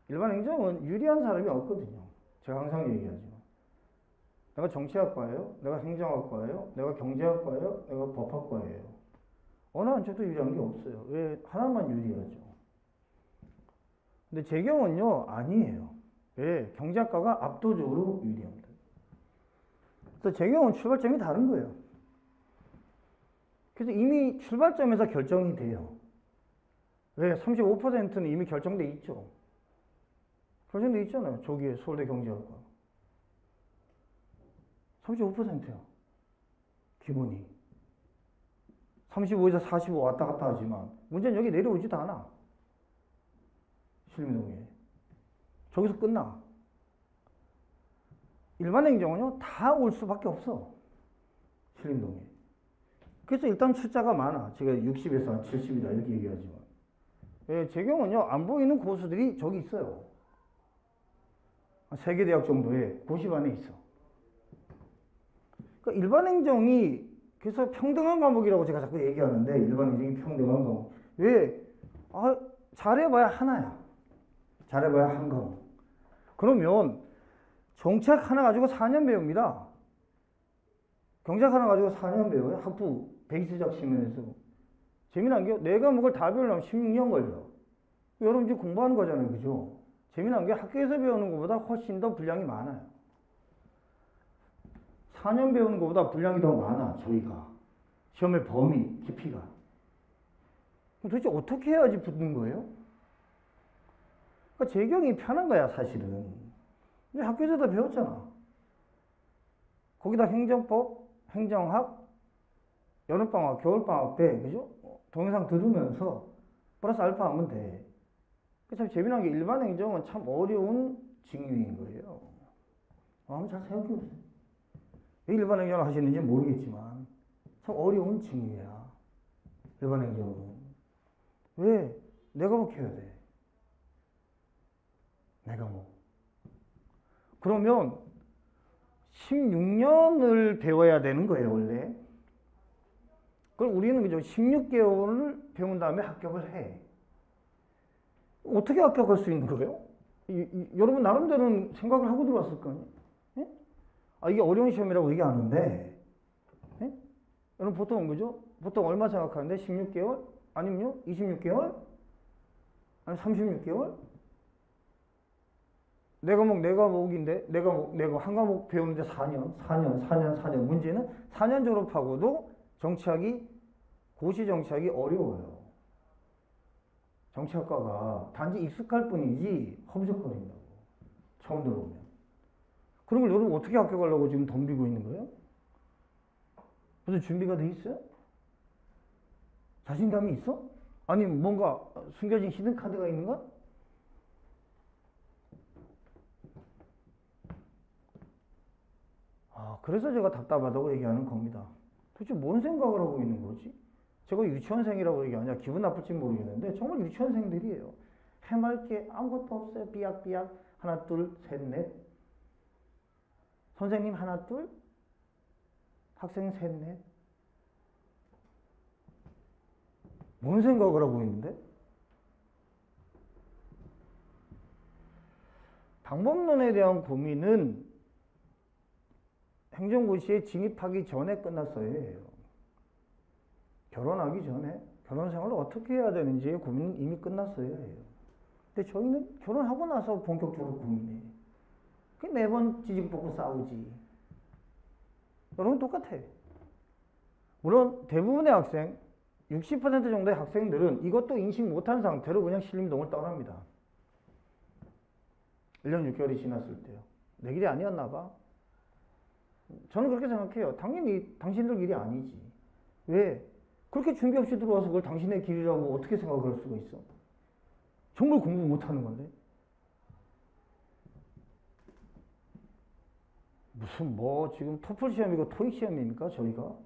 일반 행정은 유리한 사람이 없거든요. 제가 항상 얘기하지만. 내가 정치학과예요? 내가 행정학과예요? 내가 경제학과예요? 내가 법학과예요? 어느 한쪽도 유리한 게 없어요. 왜? 하나만 유리하죠. 근데 제 경우는요, 아니에요. 왜? 경제학과가 압도적으로 유리합니다. 그래서 제 경우는 출발점이 다른 거예요. 그래서 이미 출발점에서 결정이 돼요. 왜? 35%는 이미 결정돼 있죠. 결정돼 있잖아요. 조기에 서울대 경제학과. 35%야. 기본이. 35에서 45 왔다 갔다 하지만 문제는 여기 내려오지도 않아. 신림동에. 저기서 끝나. 일반 행정은요, 다 올 수밖에 없어. 신림동에. 그래서 일단 출자가 많아. 제가 60에서 한 70이다 이렇게 얘기하지만. 예, 제 경우는요, 안 보이는 고수들이 저기 있어요. 세 개 대학 정도의 고시 안에 있어. 그러니까 일반 행정이, 그래서 평등한 과목이라고 제가 자꾸 얘기하는데, 일반 행정이 평등한 과목. 왜? 잘해봐야 하나야. 잘해봐야 한 과목. 그러면 정책 하나 가지고 4년 배웁니다. 경제학 하나 가지고 4년 배워요. 학부 베이스적 측면에서. 재미난 게 네 과목을 다 배우려면 16년 걸려. 여러분 지금 공부하는 거잖아요. 그죠? 재미난 게 학교에서 배우는 것보다 훨씬 더 분량이 많아요. 4년 배우는 것보다 분량이 더 많아, 저희가. 시험의 범위, 깊이가. 그럼 도대체 어떻게 해야지 붙는 거예요? 그러니까 재경이 편한 거야, 사실은. 근데 학교에서 다 배웠잖아. 거기다 행정법, 행정학, 여름방학, 겨울방학 때, 그죠? 동영상 들으면서 플러스 알파 하면 돼. 참 재미난 게 일반 행정은 참 어려운 직류인 거예요. 한번 잘 생각해 보세요. 왜 일반 행정을 하시는지 모르겠지만 참 어려운 직류야. 일반 행정은. 왜? 내 과목 해야 돼. 내 과목. 그러면 16년을 배워야 되는 거예요, 원래. 그럼 우리는 그죠? 16개월을 배운 다음에 합격을 해. 어떻게 합격할 수 있는 거예요? 여러분 나름대로는 생각을 하고 들어왔을 거 아니에요? 예? 이게 어려운 시험이라고 얘기하는데, 예? 여러분 보통 그죠? 보통 얼마 생각하는데? 16개월? 아니면요? 26개월? 아니 36개월? 내 과목인데, 내 과목, 한 과목 배우는데 4년. 문제는 4년 졸업하고도 정치학이, 고시 정치학이 어려워요. 정치학과가 단지 익숙할 뿐이지 허무적거린다고. 처음 들어오면. 그런 걸 여러분 어떻게 합격하려고 지금 덤비고 있는 거예요? 무슨 준비가 돼 있어요? 자신감이 있어? 아니 뭔가 숨겨진 히든 카드가 있는가? 그래서 제가 답답하다고 얘기하는 겁니다. 도대체 뭔 생각을 하고 있는 거지? 제가 유치원생이라고 얘기하냐? 기분 나쁠지 모르겠는데 정말 유치원생들이에요. 해맑게 아무것도 없어요. 삐약삐약. 하나, 둘, 셋, 넷. 선생님 하나, 둘. 학생 셋, 넷. 뭔 생각을 하고 있는데? 방법론에 대한 고민은 행정고시에 진입하기 전에 끝났어요. 결혼하기 전에 결혼 생활을 어떻게 해야 되는지의 고민은 이미 끝났어요. 근데 저희는 결혼하고 나서 본격적으로 고민해. 매번 지지고 싸우지. 여러분 똑같아. 물론 대부분의 학생, 60% 정도의 학생들은 이것도 인식 못한 상태로 그냥 신림동을 떠납니다. 1년 6개월이 지났을 때요. 내 길이 아니었나 봐. 저는 그렇게 생각해요. 당연히 당신들 길이 아니지. 왜? 그렇게 준비 없이 들어와서 그걸 당신의 길이라고 어떻게 생각할 수가 있어? 정말 공부 못하는 건데. 무슨 지금 토플 시험이고 토익 시험입니까? 저희가?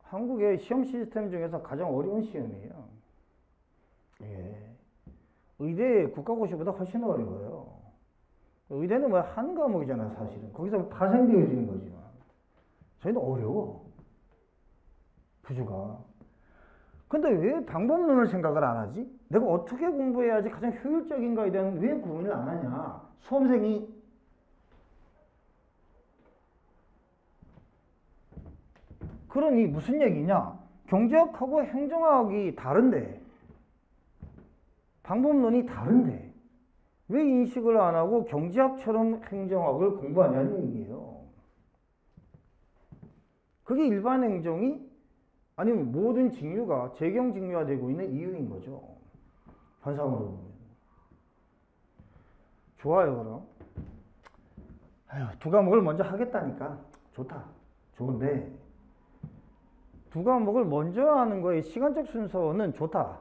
한국의 시험 시스템 중에서 가장 어려운 시험이에요. 예. 의대 국가고시보다 훨씬 어려워요. 의대는 한 과목이잖아, 사실은. 거기서 파생되어지는 거지만. 저희는 어려워. 부주가. 근데 왜 방법론을 생각을 안 하지? 내가 어떻게 공부해야지 가장 효율적인가에 대한 왜 고민을 안 하냐? 수험생이 그러니 무슨 얘기냐? 경제학하고 행정학이 다른데, 방법론이 다른데, 왜 인식을 안 하고 경제학처럼 행정학을 공부하냐는 얘기예요. 그게 일반 행정이 아니면 모든 직류가 재경 직류화되고 있는 이유인 거죠. 현상으로 보면. 좋아요, 그럼. 아휴, 두 과목을 먼저 하겠다니까 좋다. 좋은데 두 과목을 먼저 하는 거의 시간적 순서는 좋다.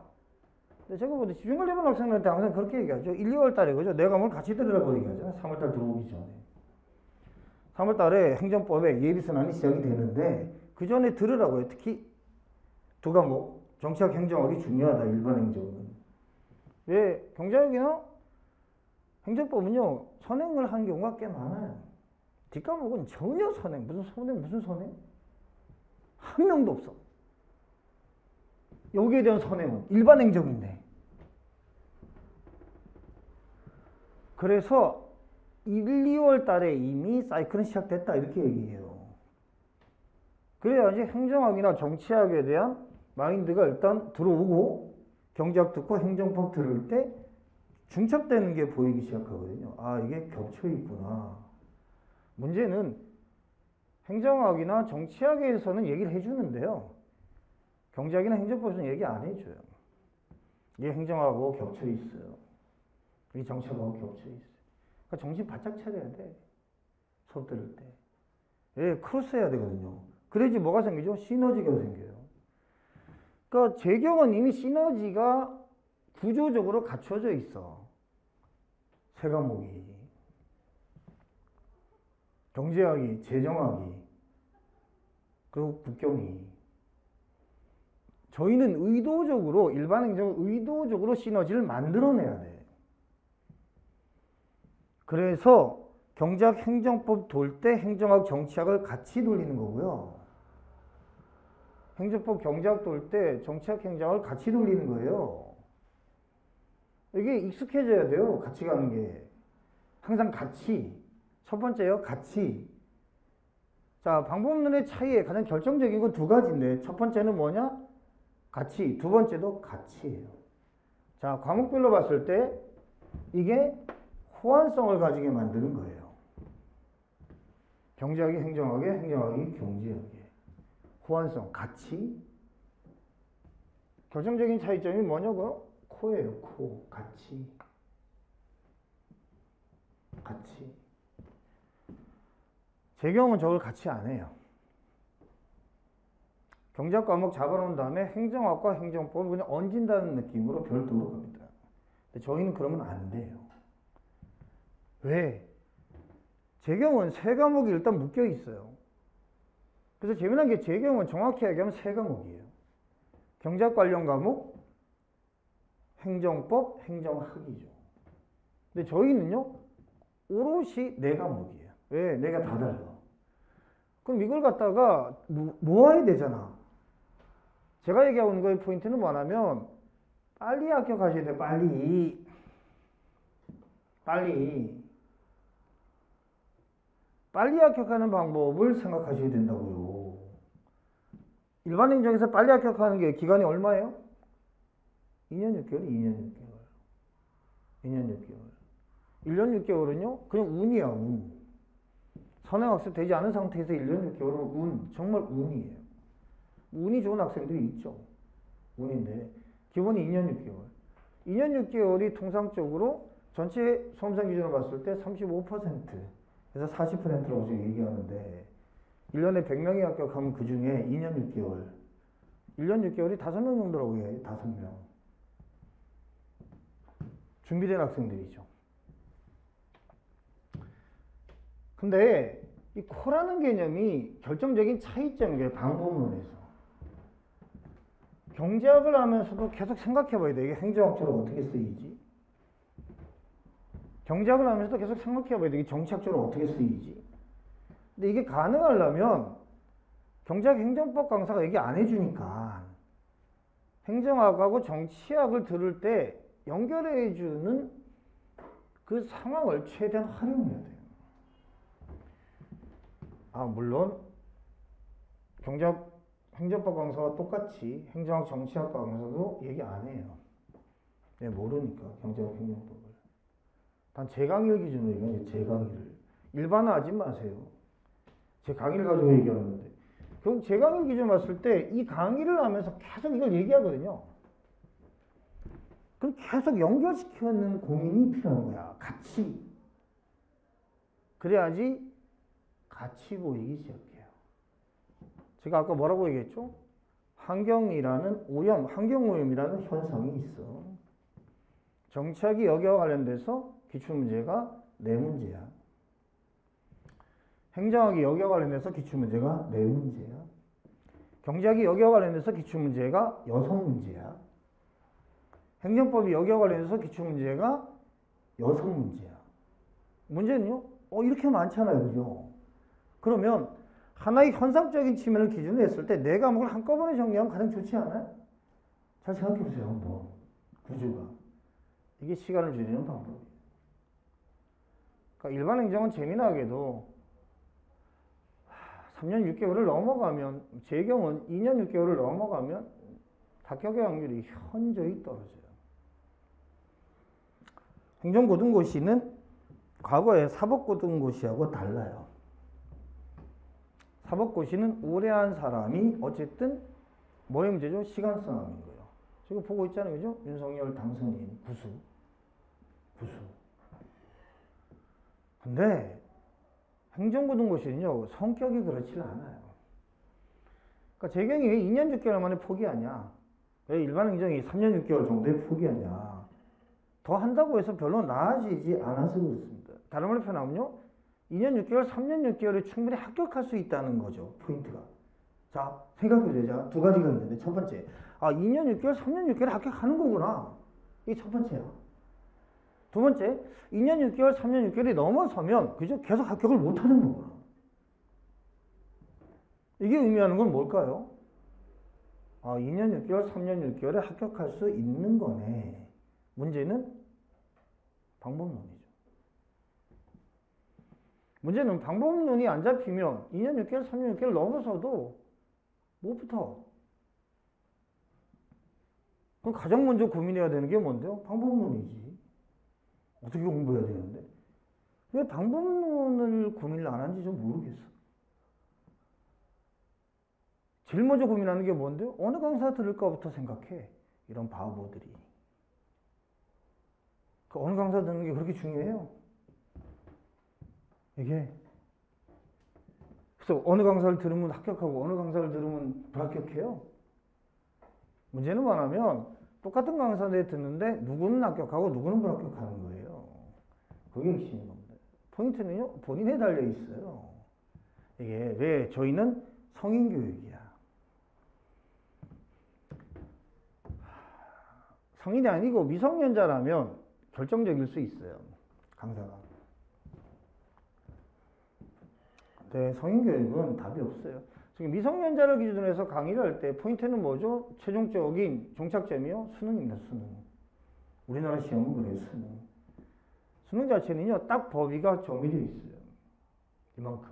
근데 제가 보다 집중관리반 학생들한테 항상 그렇게 얘기하죠. 1, 2월 달에 그죠? 내 과목을 같이 들으라고 얘기하잖아요. 3월 달 들어오기 전에. 3월 달에 행정법에 예비선안이 시작이 되는데 그 전에 들으라고요. 특히 두 과목. 정치학 행정학이 중요하다. 일반 행정은. 왜? 경제학이나 행정법은요. 선행을 한 경우가 꽤 많아요. 뒷과목은 전혀 선행. 무슨 선행? 한 명도 없어. 여기에 대한 선행은 일반 행정인데. 그래서 1, 2월 달에 이미 사이클은 시작됐다 이렇게 얘기해요. 그래야지 행정학이나 정치학에 대한 마인드가 일단 들어오고 경제학 듣고 행정법 들을 때 중첩되는 게 보이기 시작하거든요. 아, 이게 겹쳐 있구나. 문제는 행정학이나 정치학에서는 얘기를 해주는데요. 경제학이나 행정법에서는 얘기 안 해줘요. 이게 행정하고 겹쳐 있어요. 이게 정치하고 겹쳐 있어요. 그러니까 정신 바짝 차려야 돼. 수업 들을 때. 예, 크로스 해야 되거든요. 그래야지 뭐가 생기죠? 시너지가 생겨요. 그러니까 재경은 이미 시너지가 구조적으로 갖춰져 있어. 세 과목이. 경제학이, 재정학이, 그리고 국경이. 저희는 의도적으로, 일반 행정은 의도적으로 시너지를 만들어내야 돼. 그래서 경제학, 행정법 돌 때 행정학, 정치학을 같이 돌리는 거고요. 행정법, 경제학 돌 때 정치학, 행정학을 같이 돌리는 거예요. 이게 익숙해져야 돼요. 같이 가는 게. 항상 같이. 첫 번째요. 같이. 자, 방법론의 차이의 가장 결정적인 건 두 가지인데 첫 번째는 뭐냐? 같이. 두 번째도 같이예요. 자, 과목별로 봤을 때 이게 호환성을 가지게 만드는 거예요. 경제학이 행정학에, 행정학이 경제학에. 호환성, 같이. 결정적인 차이점이 뭐냐고요? 코예요, 코. 같이. 같이. 재경은 저걸 같이 안 해요. 경제학 과목 잡아놓은 다음에 행정학과 행정법을 그냥 얹은다는 느낌으로 별도로 갑니다. 근데 저희는 그러면 안 돼요. 왜? 재경은 세 과목이 일단 묶여 있어요. 그래서 재미난 게 재경은 정확히 얘기하면 세 과목이에요. 경제학 관련 과목, 행정법, 행정학이죠. 근데 저희는요, 오롯이 네 과목이에요. 왜? 내가 다 달라. 그럼 이걸 갖다가 모아야 되잖아. 제가 얘기하고 있는 거의 포인트는 뭐냐면 빨리 합격하셔야 돼. 빨리. 빨리 합격하는 방법을 생각하셔야 된다고요. 일반 행정에서 빨리 합격하는 게 기간이 얼마예요? 2년 6개월, 2년 6개월. 2년 6개월. 1년 6개월은요, 그냥 운이야, 운. 선행학습 되지 않은 상태에서 1년 6개월은 운, 정말 운이에요. 운이 좋은 학생들이 있죠. 운인데, 기본이 2년 6개월. 2년 6개월이 통상적으로 전체 수험생 기준으로 봤을 때 35%에서 40%라고 제가 얘기하는데, 1년에 100명이 합격하면 그 중에 2년 6개월. 1년 6개월이 5명 정도라고 해요. 5명. 준비된 학생들이죠. 근데 이 코라는 개념이 결정적인 차이점인 게 방법론에서. 경제학을 하면서도 계속 생각해 봐야 돼. 이게 행정학적으로 어떻게 쓰이지? 경제학을 하면서도 계속 생각해 봐야 돼. 이게 정치학적으로 어떻게 쓰이지? 근데 이게 가능하려면 경제학 행정법 강사가 얘기 안 해주니까 행정학하고 정치학을 들을 때 연결해주는 그 상황을 최대한 활용해야 돼요. 아, 물론 경제학 행정법 강사와 똑같이 행정학 정치학과 강사도 얘기 안 해요. 네, 모르니까 경제학 행정법을. 단 제 강의를 기준으로 얘기해요. 제 강의를. 일반화하지 마세요. 제 강의를 가지고 얘기하는 건데. 결국 제 강의를 기준으로 봤을 때 이 강의를 하면서 계속 이걸 얘기하거든요. 그럼 계속 연결시키는 고민이 필요한 거야. 같이. 그래야지 같이 보이기 시작해요. 제가 아까 뭐라고 얘기했죠? 환경이라는 오염, 환경오염이라는 현상이 있어. 정치학이 여기와 관련돼서 기출문제가 네 문제야. 행정학이 여기와 관련돼서 기출문제가 네 문제야. 경제학이 여기와 관련돼서 기출문제가 6문제야. 행정법이 여기와 관련해서 기출문제가 6문제야. 문제는요? 이렇게 많잖아요. 그죠? 그러면 하나의 현상적인 측면을 기준으로 했을 때 네 과목을 한꺼번에 정리하면 가장 좋지 않아요? 잘 생각해 보세요. 한번. 구조가. 이게 시간을 줄이는 방법이에요. 그러니까 일반 행정은 재미나게도 3년 6개월을 넘어가면, 제 경우는 2년 6개월을 넘어가면 합격의 확률이 현저히 떨어져요. 행정고등고시는 과거의 사법고등고시하고 달라요. 사법고시는 오래 한 사람이 어쨌든 뭐의 문제죠? 시간 싸움인 거예요. 지금 보고 있잖아요. 그죠? 윤석열 당선인 구수. 근데 행정고등고시는요. 성격이 그렇지 않아요. 그러니까 제 경우에 왜 2년 6개월 만에 포기하냐? 왜 일반 행정이 3년 6개월 정도에 포기하냐? 더 한다고 해서 별로 나아지지 않아서 그렇습니다. 다른 말로 표현하면요. 2년 6개월, 3년 6개월에 충분히 합격할 수 있다는 거죠. 포인트가. 자, 생각해보세요. 자, 두 가지가 있는데 첫 번째. 2년 6개월, 3년 6개월에 합격하는 거구나. 이게 첫 번째야. 두 번째, 2년 6개월, 3년 6개월이 넘어서면 그죠? 계속 합격을 못하는 거구나. 이게 의미하는 건 뭘까요? 2년 6개월, 3년 6개월에 합격할 수 있는 거네. 문제는 방법론이죠. 문제는 방법론이 안 잡히면 2년 6개월, 3년 6개월 넘어서도 못 붙어. 그럼 가장 먼저 고민해야 되는 게 뭔데요? 방법론이지. 어떻게 공부해야 되는데? 왜 방법론을 고민을 안 하는지 좀 모르겠어. 제일 먼저 고민하는 게 뭔데요? 어느 강사 들을까부터 생각해. 이런 바보들이. 그 어느 강사 듣는 게 그렇게 중요해요? 이게. 그래서 어느 강사를 들으면 합격하고 어느 강사를 들으면 불합격해요? 문제는 뭐냐면 똑같은 강사들 듣는데 누구는 합격하고 누구는 불합격하는 거예요. 그게 핵심인 겁니다. 포인트는요. 본인에 달려 있어요. 이게 왜 저희는 성인교육이야. 성인이 아니고 미성년자라면 결정적일 수 있어요. 강사가. 근데 성인교육은 답이 없어요. 지금 미성년자를 기준으로 해서 강의를 할 때 포인트는 뭐죠? 최종적인 종착점이요? 수능입니다. 수능. 우리나라 시험은 그래요. 수능. 수능 자체는요. 딱 범위가 정해져 있어요. 이만큼.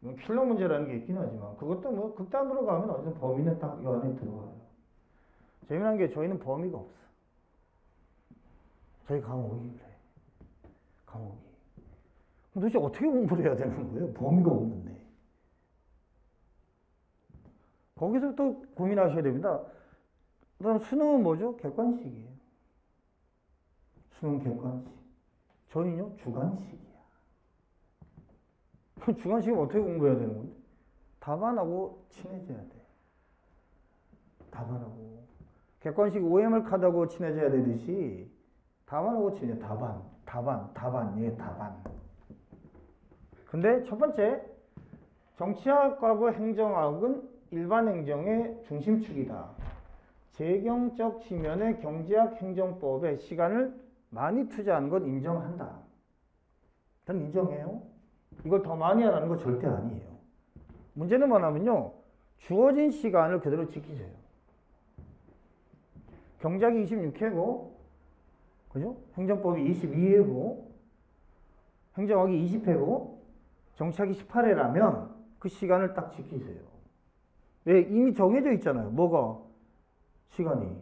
이건 킬러 문제라는 게 있긴 하지만 그것도 뭐 극단으로 가면 어쨌든 범위는 딱 이 안에 들어가요. 재미난 게 저희는 범위가 없어. 저희 과목이 그래. 과목이. 그럼 도대체 어떻게 공부를 해야 되는 거예요? 범위가 없는데. 거기서 또 고민하셔야 됩니다. 그 다음 수능은 뭐죠? 객관식이에요. 수능 객관식. 저희는요, 주관식이야. 주관식은 어떻게 공부해야 되는 건데? 답안하고 친해져야 돼. 답안하고. 객관식 OMR 카드하고 친해져야 되듯이 답안하고 친해져. 답안. 예, 답안. 근데 첫 번째, 정치학과부 행정학은 일반 행정의 중심축이다. 재경적 측면의 경제학 행정법에 시간을 많이 투자한 건 인정한다. 전 인정해요. 이걸 더 많이 하라는 거 절대 아니에요. 문제는 뭐냐면요. 주어진 시간을 그대로 지키세요. 경제학이 26회고, 그죠? 행정법이 22회고, 행정학이 20회고, 정치학이 18회라면 그 시간을 딱 지키세요. 왜? 이미 정해져 있잖아요. 뭐가? 시간이.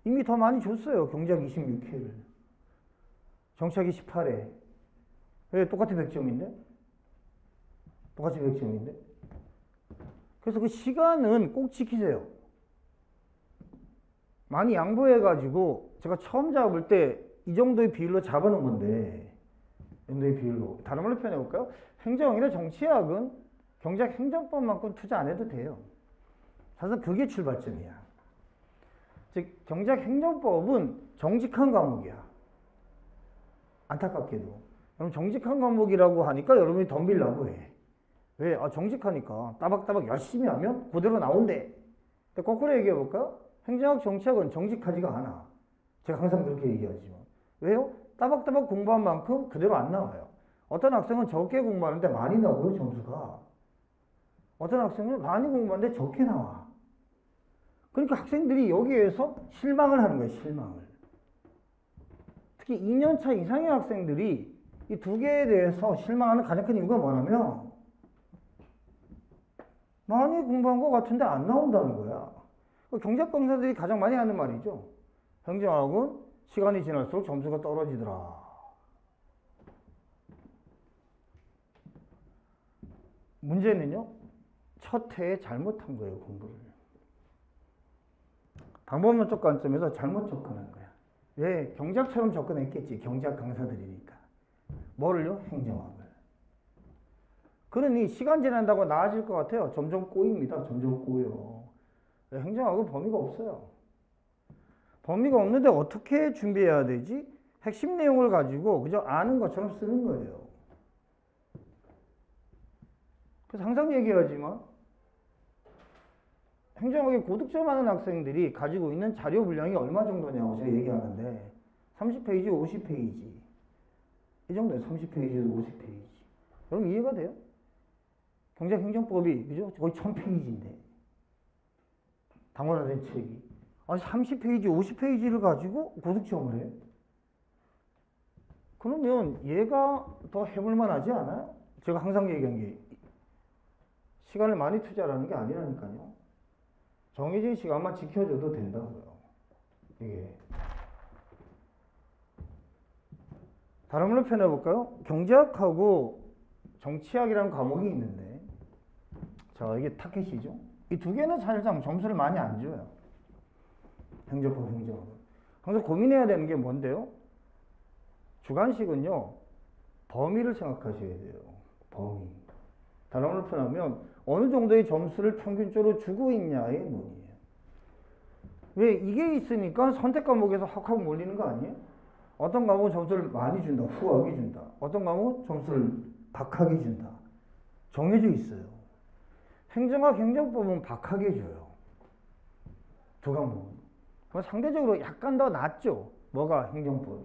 이미 더 많이 줬어요. 경제학 26회를. 정치학이 18회. 왜? 똑같이 100점인데? 똑같이 100점인데? 그래서 그 시간은 꼭 지키세요. 많이 양보해가지고 제가 처음 잡을 때 이 정도의 비율로 잡아놓은 건데, 이 정도의 비율로. 다른 말로 표현해볼까요? 행정이나 정치학은 경제학 행정법만큼 투자 안 해도 돼요. 사실 그게 출발점이야. 즉 경제학 행정법은 정직한 과목이야. 안타깝게도. 그럼 정직한 과목이라고 하니까 여러분이 덤비려고 해. 왜? 정직하니까 따박따박 열심히 하면 그대로 나온대. 근데 거꾸로 얘기해볼까요? 행정학, 정치학은 정직하지가 않아. 제가 항상 그렇게 얘기하지만. 왜요? 따박따박 공부한 만큼 그대로 안 나와요. 어떤 학생은 적게 공부하는데 많이 나오고요, 점수가. 어떤 학생은 많이 공부하는데 적게 나와. 그러니까 학생들이 여기에서 실망을 하는 거예요, 실망을. 특히 2년차 이상의 학생들이 이 두 개에 대해서 실망하는 가장 큰 이유가 뭐냐면 많이 공부한 것 같은데 안 나온다는 거야. 경제학 강사들이 가장 많이 하는 말이죠. 행정학은 시간이 지날수록 점수가 떨어지더라. 문제는요, 첫 해에 잘못한 거예요, 공부를. 방법론적 관점에서 잘못 접근한 거야. 왜? 경제학처럼 접근했겠지. 경제학 강사들이니까. 뭐를요? 행정학을. 그러니 시간 지난다고 나아질 것 같아요. 점점 꼬입니다. 점점 꼬여. 행정학은 범위가 없어요. 범위가 없는데 어떻게 준비해야 되지? 핵심 내용을 가지고 그저 아는 것처럼 쓰는 거예요. 그래서 항상 얘기하지만 행정학에 고득점 하는 학생들이 가지고 있는 자료 분량이 얼마 정도냐고 제가 얘기하는데 30페이지, 50페이지. 이 정도예요. 30페이지에서 50페이지. 여러분 이해가 돼요? 경제학 행정법이 그죠? 거의 1000페이지인데. 당원화된 책이. 30페이지, 50페이지를 가지고 고득점을 해. 그러면 얘가 더 해볼만 하지 않아요? 제가 항상 얘기한 게 시간을 많이 투자하는 게 아니라니까요. 정해진 시간만 지켜줘도 된다고요. 이게. 다른 말로 표현해볼까요? 경제학하고 정치학이라는 과목이 있는데, 자, 이게 타켓이죠. 이 두 개는 사실상 점수를 많이 안 줘요. 행정법, 행정학은. 항상 고민해야 되는 게 뭔데요? 주관식은요, 범위를 생각하셔야 돼요. 범위. 다른 말로 표현하면 어느 정도의 점수를 평균적으로 주고 있냐의 논의예요. 왜? 이게 있으니까 선택 과목에서 확 몰리는 거 아니에요? 어떤 과목은 점수를 많이 준다, 후하게 준다. 어떤 과목은 점수를 박하게 준다. 정해져 있어요. 행정학, 행정법은 박하게 줘요. 두 과목은. 그럼 상대적으로 약간 더 낫죠. 뭐가? 행정법이.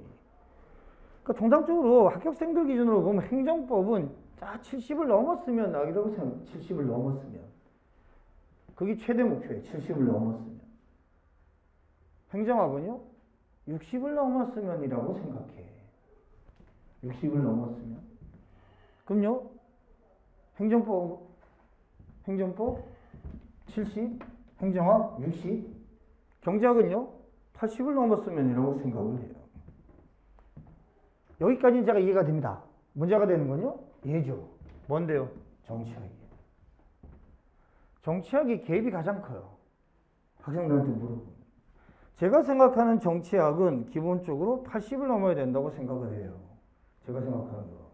그러니까 통상적으로 합격생들 기준으로 보면 행정법은 70을 넘었으면 나기라고 생각해요. 70을 넘었으면. 그게 최대 목표예요. 70을 넘었으면. 행정학은요? 60을 넘었으면이라고 생각해. 60을 넘었으면. 그럼요? 행정법 70, 행정학 60, 경제학은요? 80을 넘었으면이라고 생각을 해요. 여기까지는 제가 이해가 됩니다. 문제가 되는 건요? 얘죠. 뭔데요? 정치학이에요. 정치학이 갭이 가장 커요. 학생들한테 물어보면. 제가 생각하는 정치학은 기본적으로 80을 넘어야 된다고 생각을 해요. 제가 생각하는 거.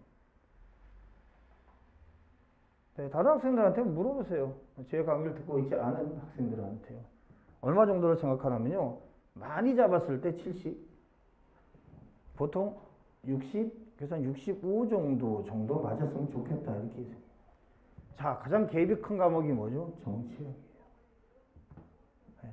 네, 다른 학생들한테 물어보세요. 제 강의를 듣고 있지 않은 학생들한테요. 얼마 정도를 생각하냐면요. 많이 잡았을 때 70, 보통 60, 그래서 한 65 정도 맞았으면 좋겠다 이렇게 해서. 자, 가장 갭이 큰 과목이 뭐죠? 정치학이에요. 네.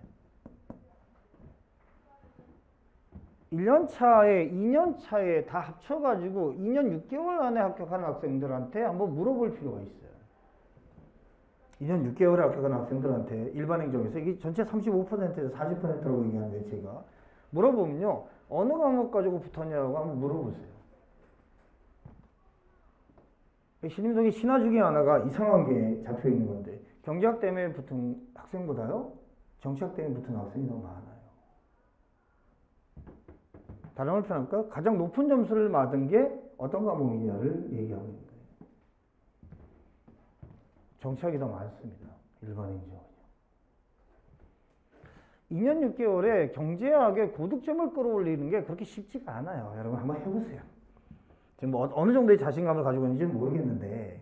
1년차에 2년차에 다 합쳐가지고 2년 6개월 안에 합격하는 학생들한테 한번 물어볼 필요가 있어요. 2년 6개월에 합격한 학생들한테 일반 행정에서 이게 전체 35%에서 40%라고 얘기하는데 제가 물어보면요. 어느 과목 가지고 붙었냐고 한번 물어보세요. 신림동에 신화 중에 하나가 이상한 게 잡혀 있는 건데 경제학 때문에 붙은 학생보다요, 정치학 때문에 붙은 학생이 더 많아요. 다른 말 표현할까? 가장 높은 점수를 받은 게 어떤 과목이냐를 얘기하고 있는 거예요. 정치학이 더 많습니다. 일반 행정은요. 2년 6개월에 경제학의 고득점을 끌어올리는 게 그렇게 쉽지가 않아요. 여러분 한번 해보세요. 지금 뭐 어느 정도의 자신감을 가지고 있는지는 모르겠는데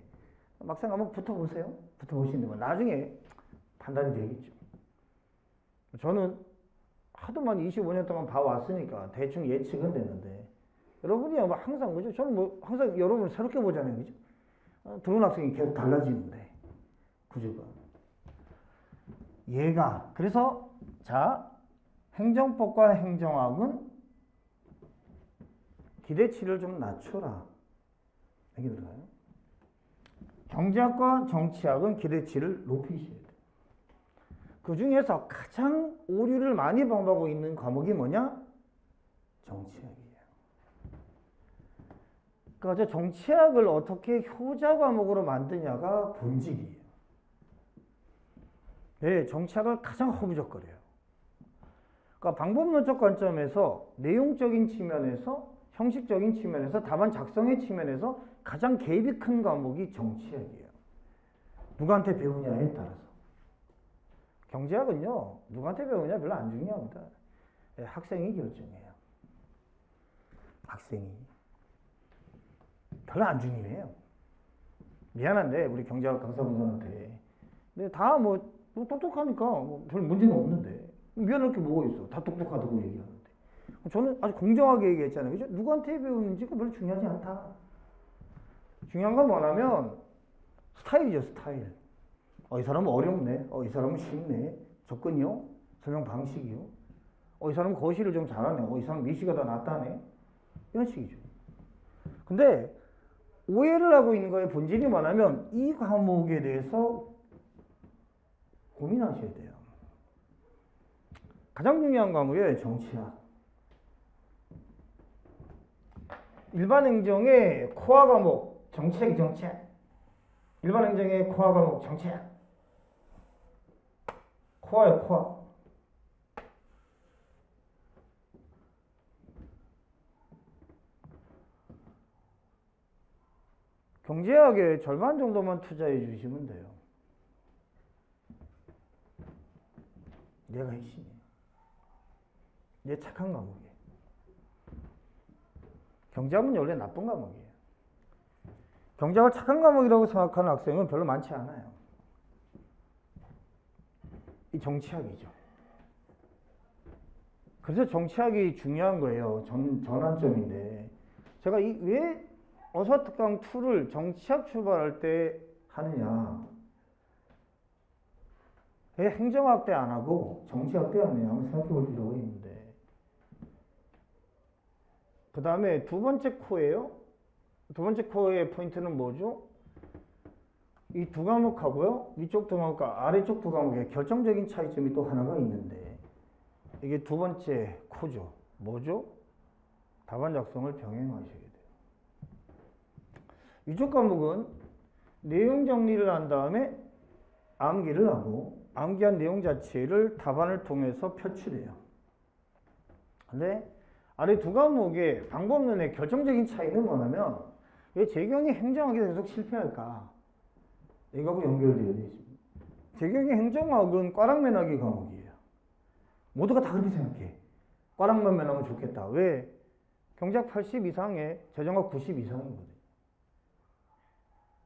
막상 한번 붙어보세요. 붙어보시는 나중에 판단이 되겠죠. 저는 하도만 25년 동안 봐왔으니까 대충 예측은 됐는데 여러분이 아마 항상 그죠? 저는 뭐 항상 여러분을 새롭게 보잖아요. 그죠? 들어온 학생이 계속 달라지는데 구조가 얘가 그래서 자 행정법과 행정학은 기대치를 좀 낮춰라. 이게 들어가요. 경제학과 정치학은 기대치를 높이셔야 돼요. 그 중에서 가장 오류를 많이 범하고 있는 과목이 뭐냐? 정치학이에요. 그러니까 정치학을 어떻게 효자 과목으로 만드냐가 본질이에요. 네, 정치학을 가장 허무적거려요. 그러니까 방법론적 관점에서 내용적인 측면에서 형식적인 측면에서 답안 작성의 측면에서 가장 개입이 큰 과목이 정치학이에요. 누구한테 배우냐에 따라서. 경제학은요, 누구한테 배우냐 별로 안 중요합니다. 학생이 결정해요. 학생이. 별로 안 중요해요. 미안한데, 우리 경제학 강사분들한테. 근데 다 뭐, 똑똑하니까 뭐 별 문제는 없는데. 미안할 게 뭐가 있어. 다 똑똑하다고 얘기하는데. 저는 아주 공정하게 얘기했잖아요. 그죠? 누구한테 배우는지가 별로 중요하지 않다. 중요한 건 뭐냐면, 스타일이죠, 스타일. 이 사람은 어렵네. 이 사람은 쉽네. 접근이요. 설명 방식이요. 이 사람은 거시를 좀 잘하네. 이 사람은 미시가 더 낫다네. 이런 식이죠. 근데 오해를 하고 있는 거의 본질이 뭐냐면 이 과목에 대해서 고민하셔야 돼요. 가장 중요한 과목이 정치학. 일반 행정의 코어 과목, 정치학이 정치학. 일반 행정의 코어 과목, 정치학. 코어예요, 코어. 경제학의 절반 정도만 투자해 주시면 돼요. 얘가 핵심이에요. 얘 착한 과목이에요. 경제학은 원래 나쁜 과목이에요. 경제학을 착한 과목이라고 생각하는 학생은 별로 많지 않아요. 이 정치학이죠. 그래서 정치학이 중요한 거예요. 전환점인데. 제가 왜 어사특강 2를 정치학 출발할 때 하느냐. 왜 행정학 때 안 하고 정치학 때 하느냐 한번 생각해 볼 필요가 있는데. 그 다음에 두 번째 코예요. 두 번째 코어의 포인트는 뭐죠? 이 두 과목하고요. 위쪽 두 과목과 아래쪽 두 과목의 결정적인 차이점이 또 하나가 있는데 이게 두 번째 코죠. 뭐죠? 답안 작성을 병행하셔야 돼요. 위쪽 과목은 내용 정리를 한 다음에 암기를 하고 암기한 내용 자체를 답안을 통해서 표출해요. 근데 아래 두 과목의 방법론의 결정적인 차이는 뭐냐면 왜 재경이 행정학에 계속 실패할까? 이거하고 연결되어 있습니다. 재경이 행정학은 꽈락면하기 과목이에요. 모두가 다 그렇게 생각해. 꽈락면 하면 좋겠다. 왜? 경제학 80 이상에 재정학 90 이상이거든요.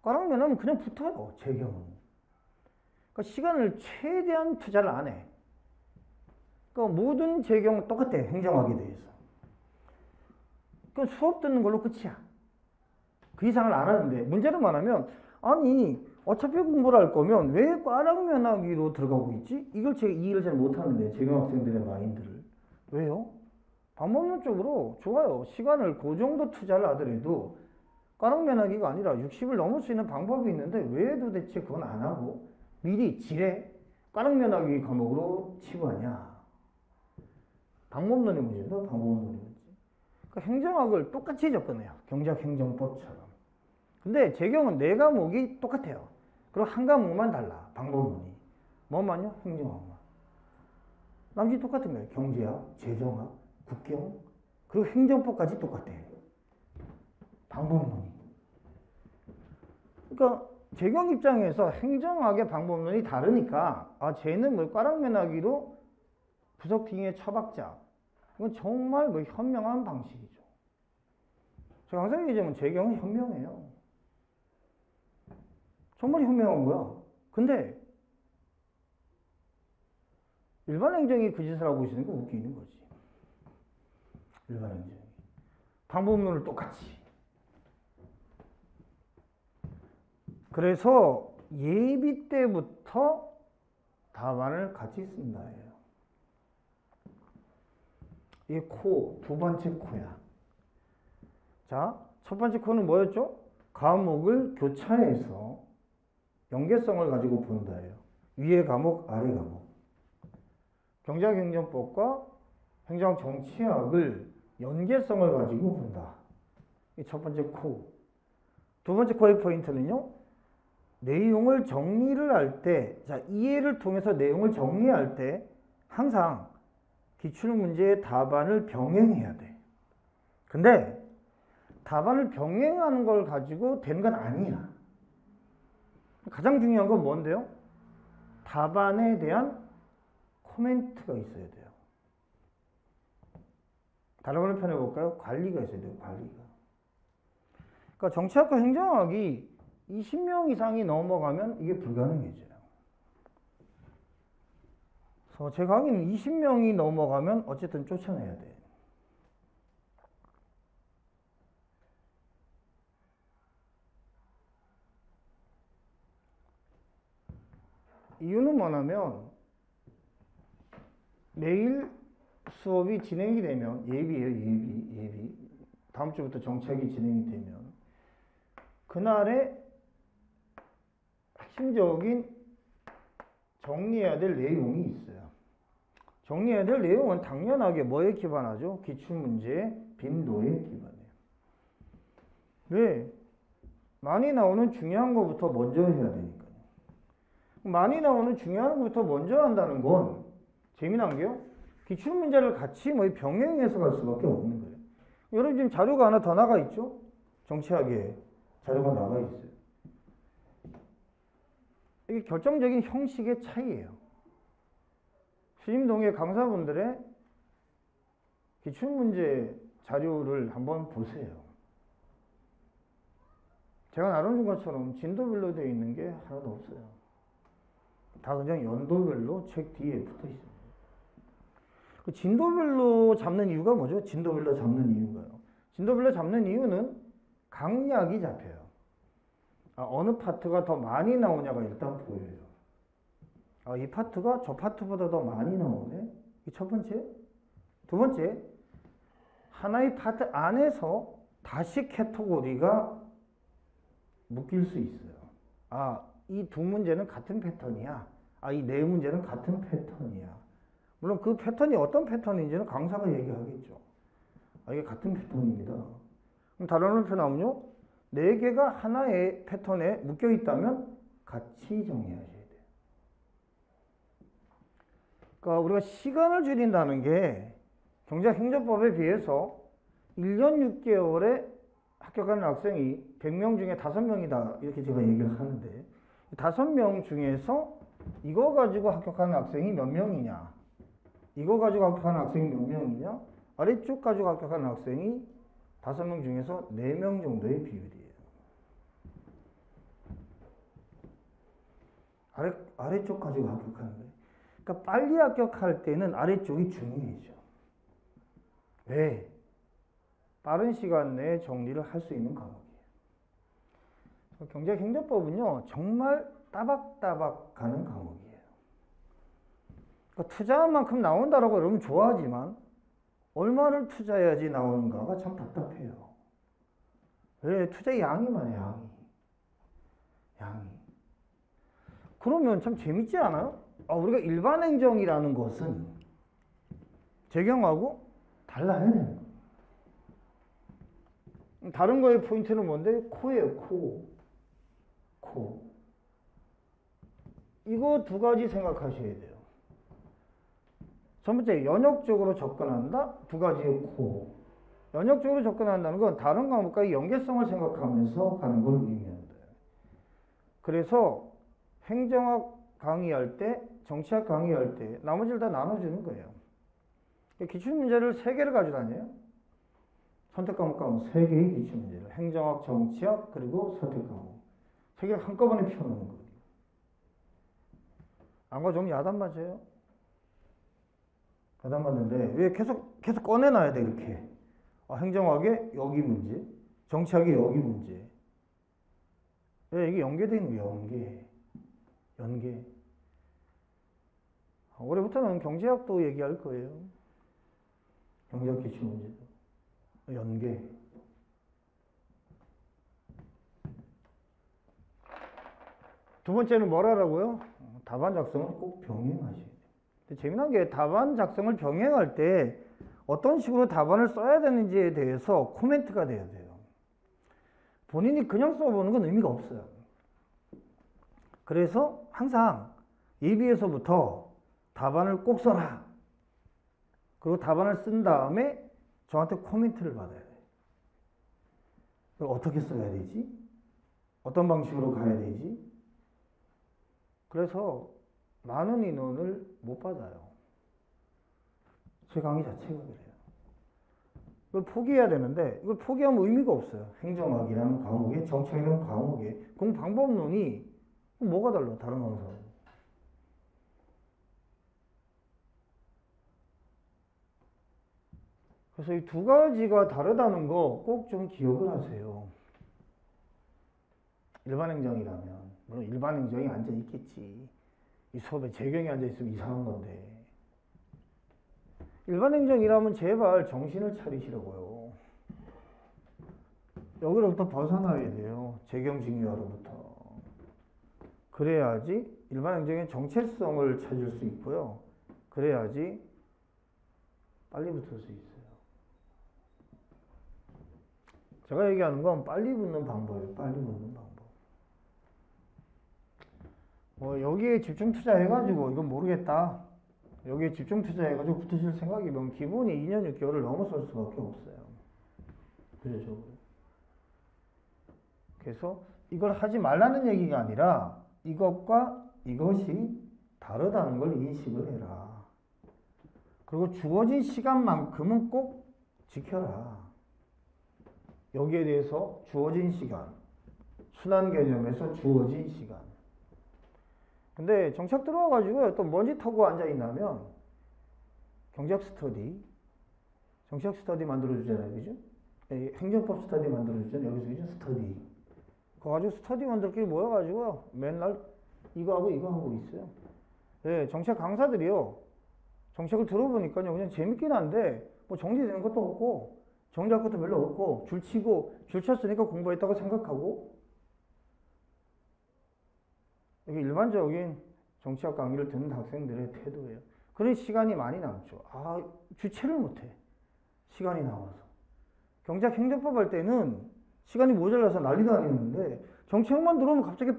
꽈락면 하면 그냥 붙어요. 재경은. 그러니까 시간을 최대한 투자를 안 해. 그러니까 모든 재경은 똑같아. 행정학에 대해서. 그 수업 듣는 걸로 끝이야. 그 이상을 안 하는데 문제는 뭐냐면 아니 어차피 공부를 할 거면 왜 꽈락면하기로 들어가고 있지? 이걸 제가 이해를 잘 못하는데 재경 학생들의 마인드를. 왜요? 방법론적으로 좋아요. 시간을 그 정도 투자를 하더라도 꽈락면하기가 아니라 60을 넘을 수 있는 방법이 있는데 왜 도대체 그건 안 하고 미리 지레 꽈락면하기 과목으로 치부하냐. 방법론의 문제다. 방법론의 문제. 그러니까 행정학을 똑같이 접근해요. 경제학 행정법처럼. 근데 재경은 네 과목이 똑같아요. 그리고 한 과목만 달라. 방법론이. 뭐만요? 행정학만. 나머지 똑같은 거예요. 경제학, 재정학, 국경, 그리고 행정법까지 똑같아. 방법론이. 그러니까 재경 입장에서 행정학의 방법론이 다르니까 쟤는 뭐 꽈락면하기로 부석팅의 처박자. 이건 정말 뭐 현명한 방식이죠. 제가 항상 얘기하면 재경은 현명해요. 정말 현명한 거야. 근데 일반 행정이 그 짓을 하고 있으니까 웃기는 거지. 일반 행정이. 방법론을 똑같이. 그래서 예비 때부터 답안을 같이 쓴다예요. 이 코, 두 번째 코야. 자, 첫 번째 코는 뭐였죠? 과목을 교차해서 연계성을 가지고 본다예요. 위의 과목, 아래 과목. 경제학 행정법과 행정학 정치학을 연계성을 가지고 본다. 이 첫 번째 코. 두 번째 코의 포인트는요. 내용을 정리를 할 때, 자, 이해를 통해서 내용을 정리할 때 항상 기출문제의 답안을 병행해야 돼. 근데 답안을 병행하는 걸 가지고 되는 건 아니야. 가장 중요한 건 뭔데요? 답안에 대한 코멘트가 있어야 돼요. 다른 걸로 표현해볼까요? 관리가 있어야 돼요. 관리가. 그러니까 정치학과 행정학이 20명 이상이 넘어가면 이게 불가능해져요. 그래서 제 강의는 20명이 넘어가면 어쨌든 쫓아내야 돼. 이유는 뭐냐면 매일 수업이 진행이 되면 예비예요. 예비. 다음 주부터 정책이 진행이 되면 그날의 핵심적인 정리해야 될 내용이 있어요. 정리해야 될 내용은 당연하게 뭐에 기반하죠? 기출문제의 빈도에 기반해요. 왜? 많이 나오는 중요한 것부터 먼저 해야 되니까요. 많이 나오는 중요한 것부터 먼저 한다는 건 재미난 게요. 기출문제를 같이 뭐 병행해서 갈 수밖에 없는 거예요. 여러분 지금 자료가 하나 더 나가 있죠? 정치학에 자료가 나가 있어요. 이게 결정적인 형식의 차이예요. 신임동의 강사분들의 기출문제 자료를 한번 보세요. 제가 나눠준 것처럼 진도별로 되어 있는 게 하나도 없어요. 다 그냥 연도별로 책 뒤에 붙어 있습니다. 그 진도별로 잡는 이유가 뭐죠? 진도별로 잡는 이유가요. 진도별로 잡는 이유는 강약이 잡혀요. 어느 파트가 더 많이 나오냐가 일단 보여요. 이 파트가 저 파트보다 더 많이 나오네. 이 첫 번째. 두 번째, 하나의 파트 안에서 다시 캐터고리가 묶일 수 있어요. 이 두 문제는 같은 패턴이야. 이 네 문제는 같은 패턴이야. 물론 그 패턴이 어떤 패턴인지는 강사가 얘기하겠죠. 이게 같은 패턴입니다. 그럼 다른 표현하면요. 네 개가 하나의 패턴에 묶여 있다면 같이 정리하셔야 돼요. 그러니까 우리가 시간을 줄인다는 게 경제학 행정법에 비해서 1년 6개월에 합격하는 학생이 100명 중에 5명이다. 이렇게 제가 얘기를 하는데 5명 중에서 이거 가지고 합격하는 학생이 몇 명이냐? 이거 가지고 합격하는 학생이 몇 명이냐? 아래쪽 가지고 합격하는 학생이 5명 중에서 4명 정도의 비율이에요. 아래쪽 가지고 합격하는 거예요. 그러니까 빨리 합격할 때는 아래쪽이 중요해져. 왜? 빠른 시간 내에 정리를 할 수 있는 과목이에요. 경제학 행정법은요, 정말 따박따박 가는 과목이에요. 그러니까 투자한 만큼 나온다라고 여러분 좋아하지만 얼마를 투자해야지 나오는가가 참 답답해요. 왜? 투자 양이만 해요, 양이. 그러면 참 재밌지 않아요? 우리가 일반 행정이라는 것은 재경하고 달라야 되는 거예요. 다른 거의 포인트는 뭔데? 코예요, 코. 이거 두 가지 생각하셔야 돼요. 첫 번째, 연역적으로 접근한다? 두 가지의 코. 연역적으로 접근한다는 건 다른 과목과의 연계성을 생각하면서 가는 걸 의미합니다. 그래서 행정학 강의할 때, 정치학 강의할 때 나머지를 다 나눠주는 거예요. 기출문제를 3개를 가지고 다녀요. 선택 과목 가면 3개의 기출문제를. 행정학, 정치학, 그리고 선택 과목. 3개를 한꺼번에 펴놓는 거예요. 안과 좀 야단 맞아요? 야단 맞는데 왜 계속 꺼내놔야 돼 이렇게. 행정학에 여기 문제, 정치학에 여기 문제. 왜 이게 연계되어 있는 거예요. 연계. 올해부터는 경제학도 얘기할 거예요. 경제학 기출 문제도. 연계. 두 번째는 뭐라고요? 답안 작성을 꼭 병행하셔야 돼요. 재미난 게 답안 작성을 병행할 때 어떤 식으로 답안을 써야 되는지에 대해서 코멘트가 돼야 돼요. 본인이 그냥 써보는 건 의미가 없어요. 그래서 항상 예비에서부터 답안을 꼭 써라. 그리고 답안을 쓴 다음에 저한테 코멘트를 받아야 돼요. 어떻게 써야 되지? 어떤 방식으로 가야 되지? 그래서 많은 인원을 못 받아요. 제 강의 자체가 그래요. 이걸 포기해야 되는데 이걸 포기하면 의미가 없어요. 행정학이라는 과목에, 정치학이라는 과목에 공부 방법론이 뭐가 달라 다른 강사하고. 그래서 이 두 가지가 다르다는 거 꼭 좀 기억을 하세요. 일반 행정이라면 물론 일반 행정이 앉아 있겠지. 이 수업에 재경이 앉아 있으면 이상한 건데. 일반 행정이라면 제발 정신을 차리시라고요. 여기로부터 벗어나야 돼요. 재경 중요하로부터. 그래야지 일반 행정의 정체성을 찾을 수 있고요. 그래야지 빨리 붙을 수 있어요. 제가 얘기하는 건 빨리 붙는 방법이에요. 빨리 붙는 방법. 여기에 집중 투자해가지고 이건 모르겠다. 여기에 집중 투자해가지고 붙으실 생각이면 기본이 2년 6개월을 넘어설 수밖에 없어요. 구조적으로. 그래서 이걸 하지 말라는 얘기가 아니라 이것과 이것이 다르다는 걸 인식을 해라. 그리고 주어진 시간만큼은 꼭 지켜라. 여기에 대해서 주어진 시간, 순환 개념에서 주어진 시간. 근데 정책 들어와가지고 또 먼지 타고 앉아있나면 경제학 스터디, 정치학 스터디 만들어주잖아요. 그죠? 행정법 스터디 만들어주잖아요. 여기서 그죠? 스터디. 그거 가지고 스터디원들끼리 모여가지고 맨날 이거 하고 있어요. 네, 정책 강사들이요. 정책을 들어보니까요. 그냥 재밌긴 한데 뭐 정리되는 것도 없고 정리할 것도 별로 없고 줄 쳤으니까 공부했다고 생각하고 이게 일반적인 정치학 강의를 듣는 학생들의 태도예요. 그런 시간이 많이 남죠. 주체를 못해. 시간이 남아서. 경제학 행정법 할 때는 시간이 모자라서 난리도 아니었는데 정책만 들어오면 갑자기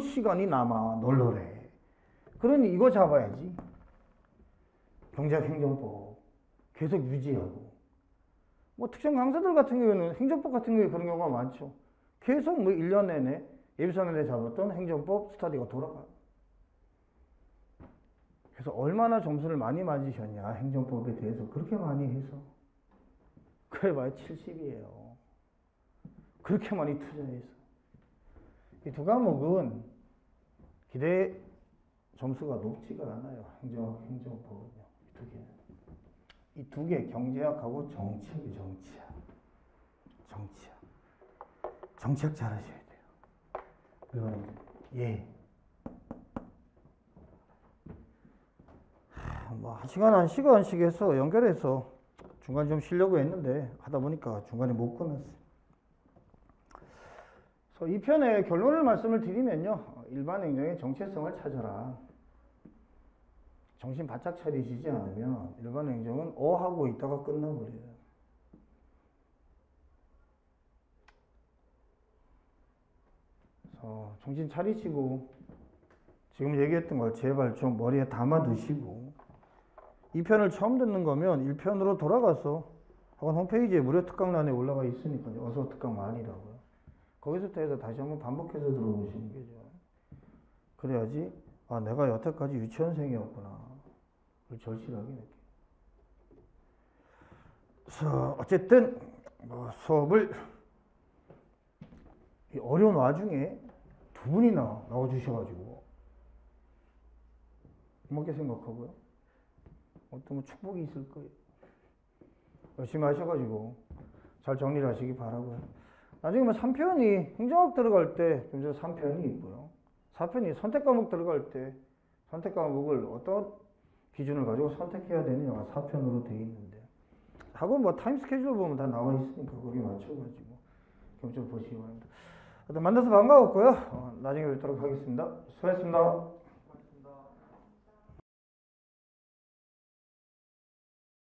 시간이 남아. 널널해. 그러니 이거 잡아야지. 경제학 행정법 계속 유지하고. 특정 강사들 같은 경우에는 행정법 같은 경우에 그런 경우가 많죠. 계속 1년 내내 예비선언에 잡았던 행정법 스터디가 돌아가요. 그래서 얼마나 점수를 많이 맞으셨냐 행정법에 대해서 그렇게 많이 해서 그래봐야 70이에요. 그렇게 많이 투자해서 이 두 과목은 기대 점수가 높지가 않아요. 행정학, 행정법은요. 이 두 개 경제학하고 정치학이 정치학 잘하셔야 돼요. 예. 한 시간씩 해서 연결해서 중간에 좀 쉬려고 했는데 하다 보니까 중간에 못 끊었어요. 그래서 이 편의 결론을 말씀을 드리면요. 일반 행정의 정체성을 찾아라. 정신 바짝 차리시지 않으면 일반 행정은 하고 있다가 끝나버려요. 그래서 정신 차리시고 지금 얘기했던 걸 제발 좀 머리에 담아 두시고 2편을 처음 듣는 거면 1편으로 돌아가서 학원 홈페이지에 무료 특강란에 올라가 있으니까요. 어서 특강만이라고요. 거기서부터 해서 다시 한번 반복해서 들어보시는 게 좋아요. 그래야지 아 내가 여태까지 유치원생이었구나 를 절실하게 느껴요. 그래서 어쨌든 뭐 수업을 이 어려운 와중에 두 분이나 나와주셔가지고 고맙게 생각하고요. 어떤 축복이 있을 거예요. 열심히 하셔가지고 잘 정리를 하시기 바라고요. 나중에 뭐 3편이 행정학 들어갈 때 3편이 있고요. 4편이 선택 과목 들어갈 때 선택 과목을 어떤 기준을 가지고 선택해야 되느냐가 4편으로 되어 있는데 학원 뭐 타임 스케줄 보면 다 나와 있으니까 거기에 맞춰가지고 좀 보시기 바랍니다. 만나서 반가웠고요. 나중에 뵙도록 하겠습니다. 수고하셨습니다.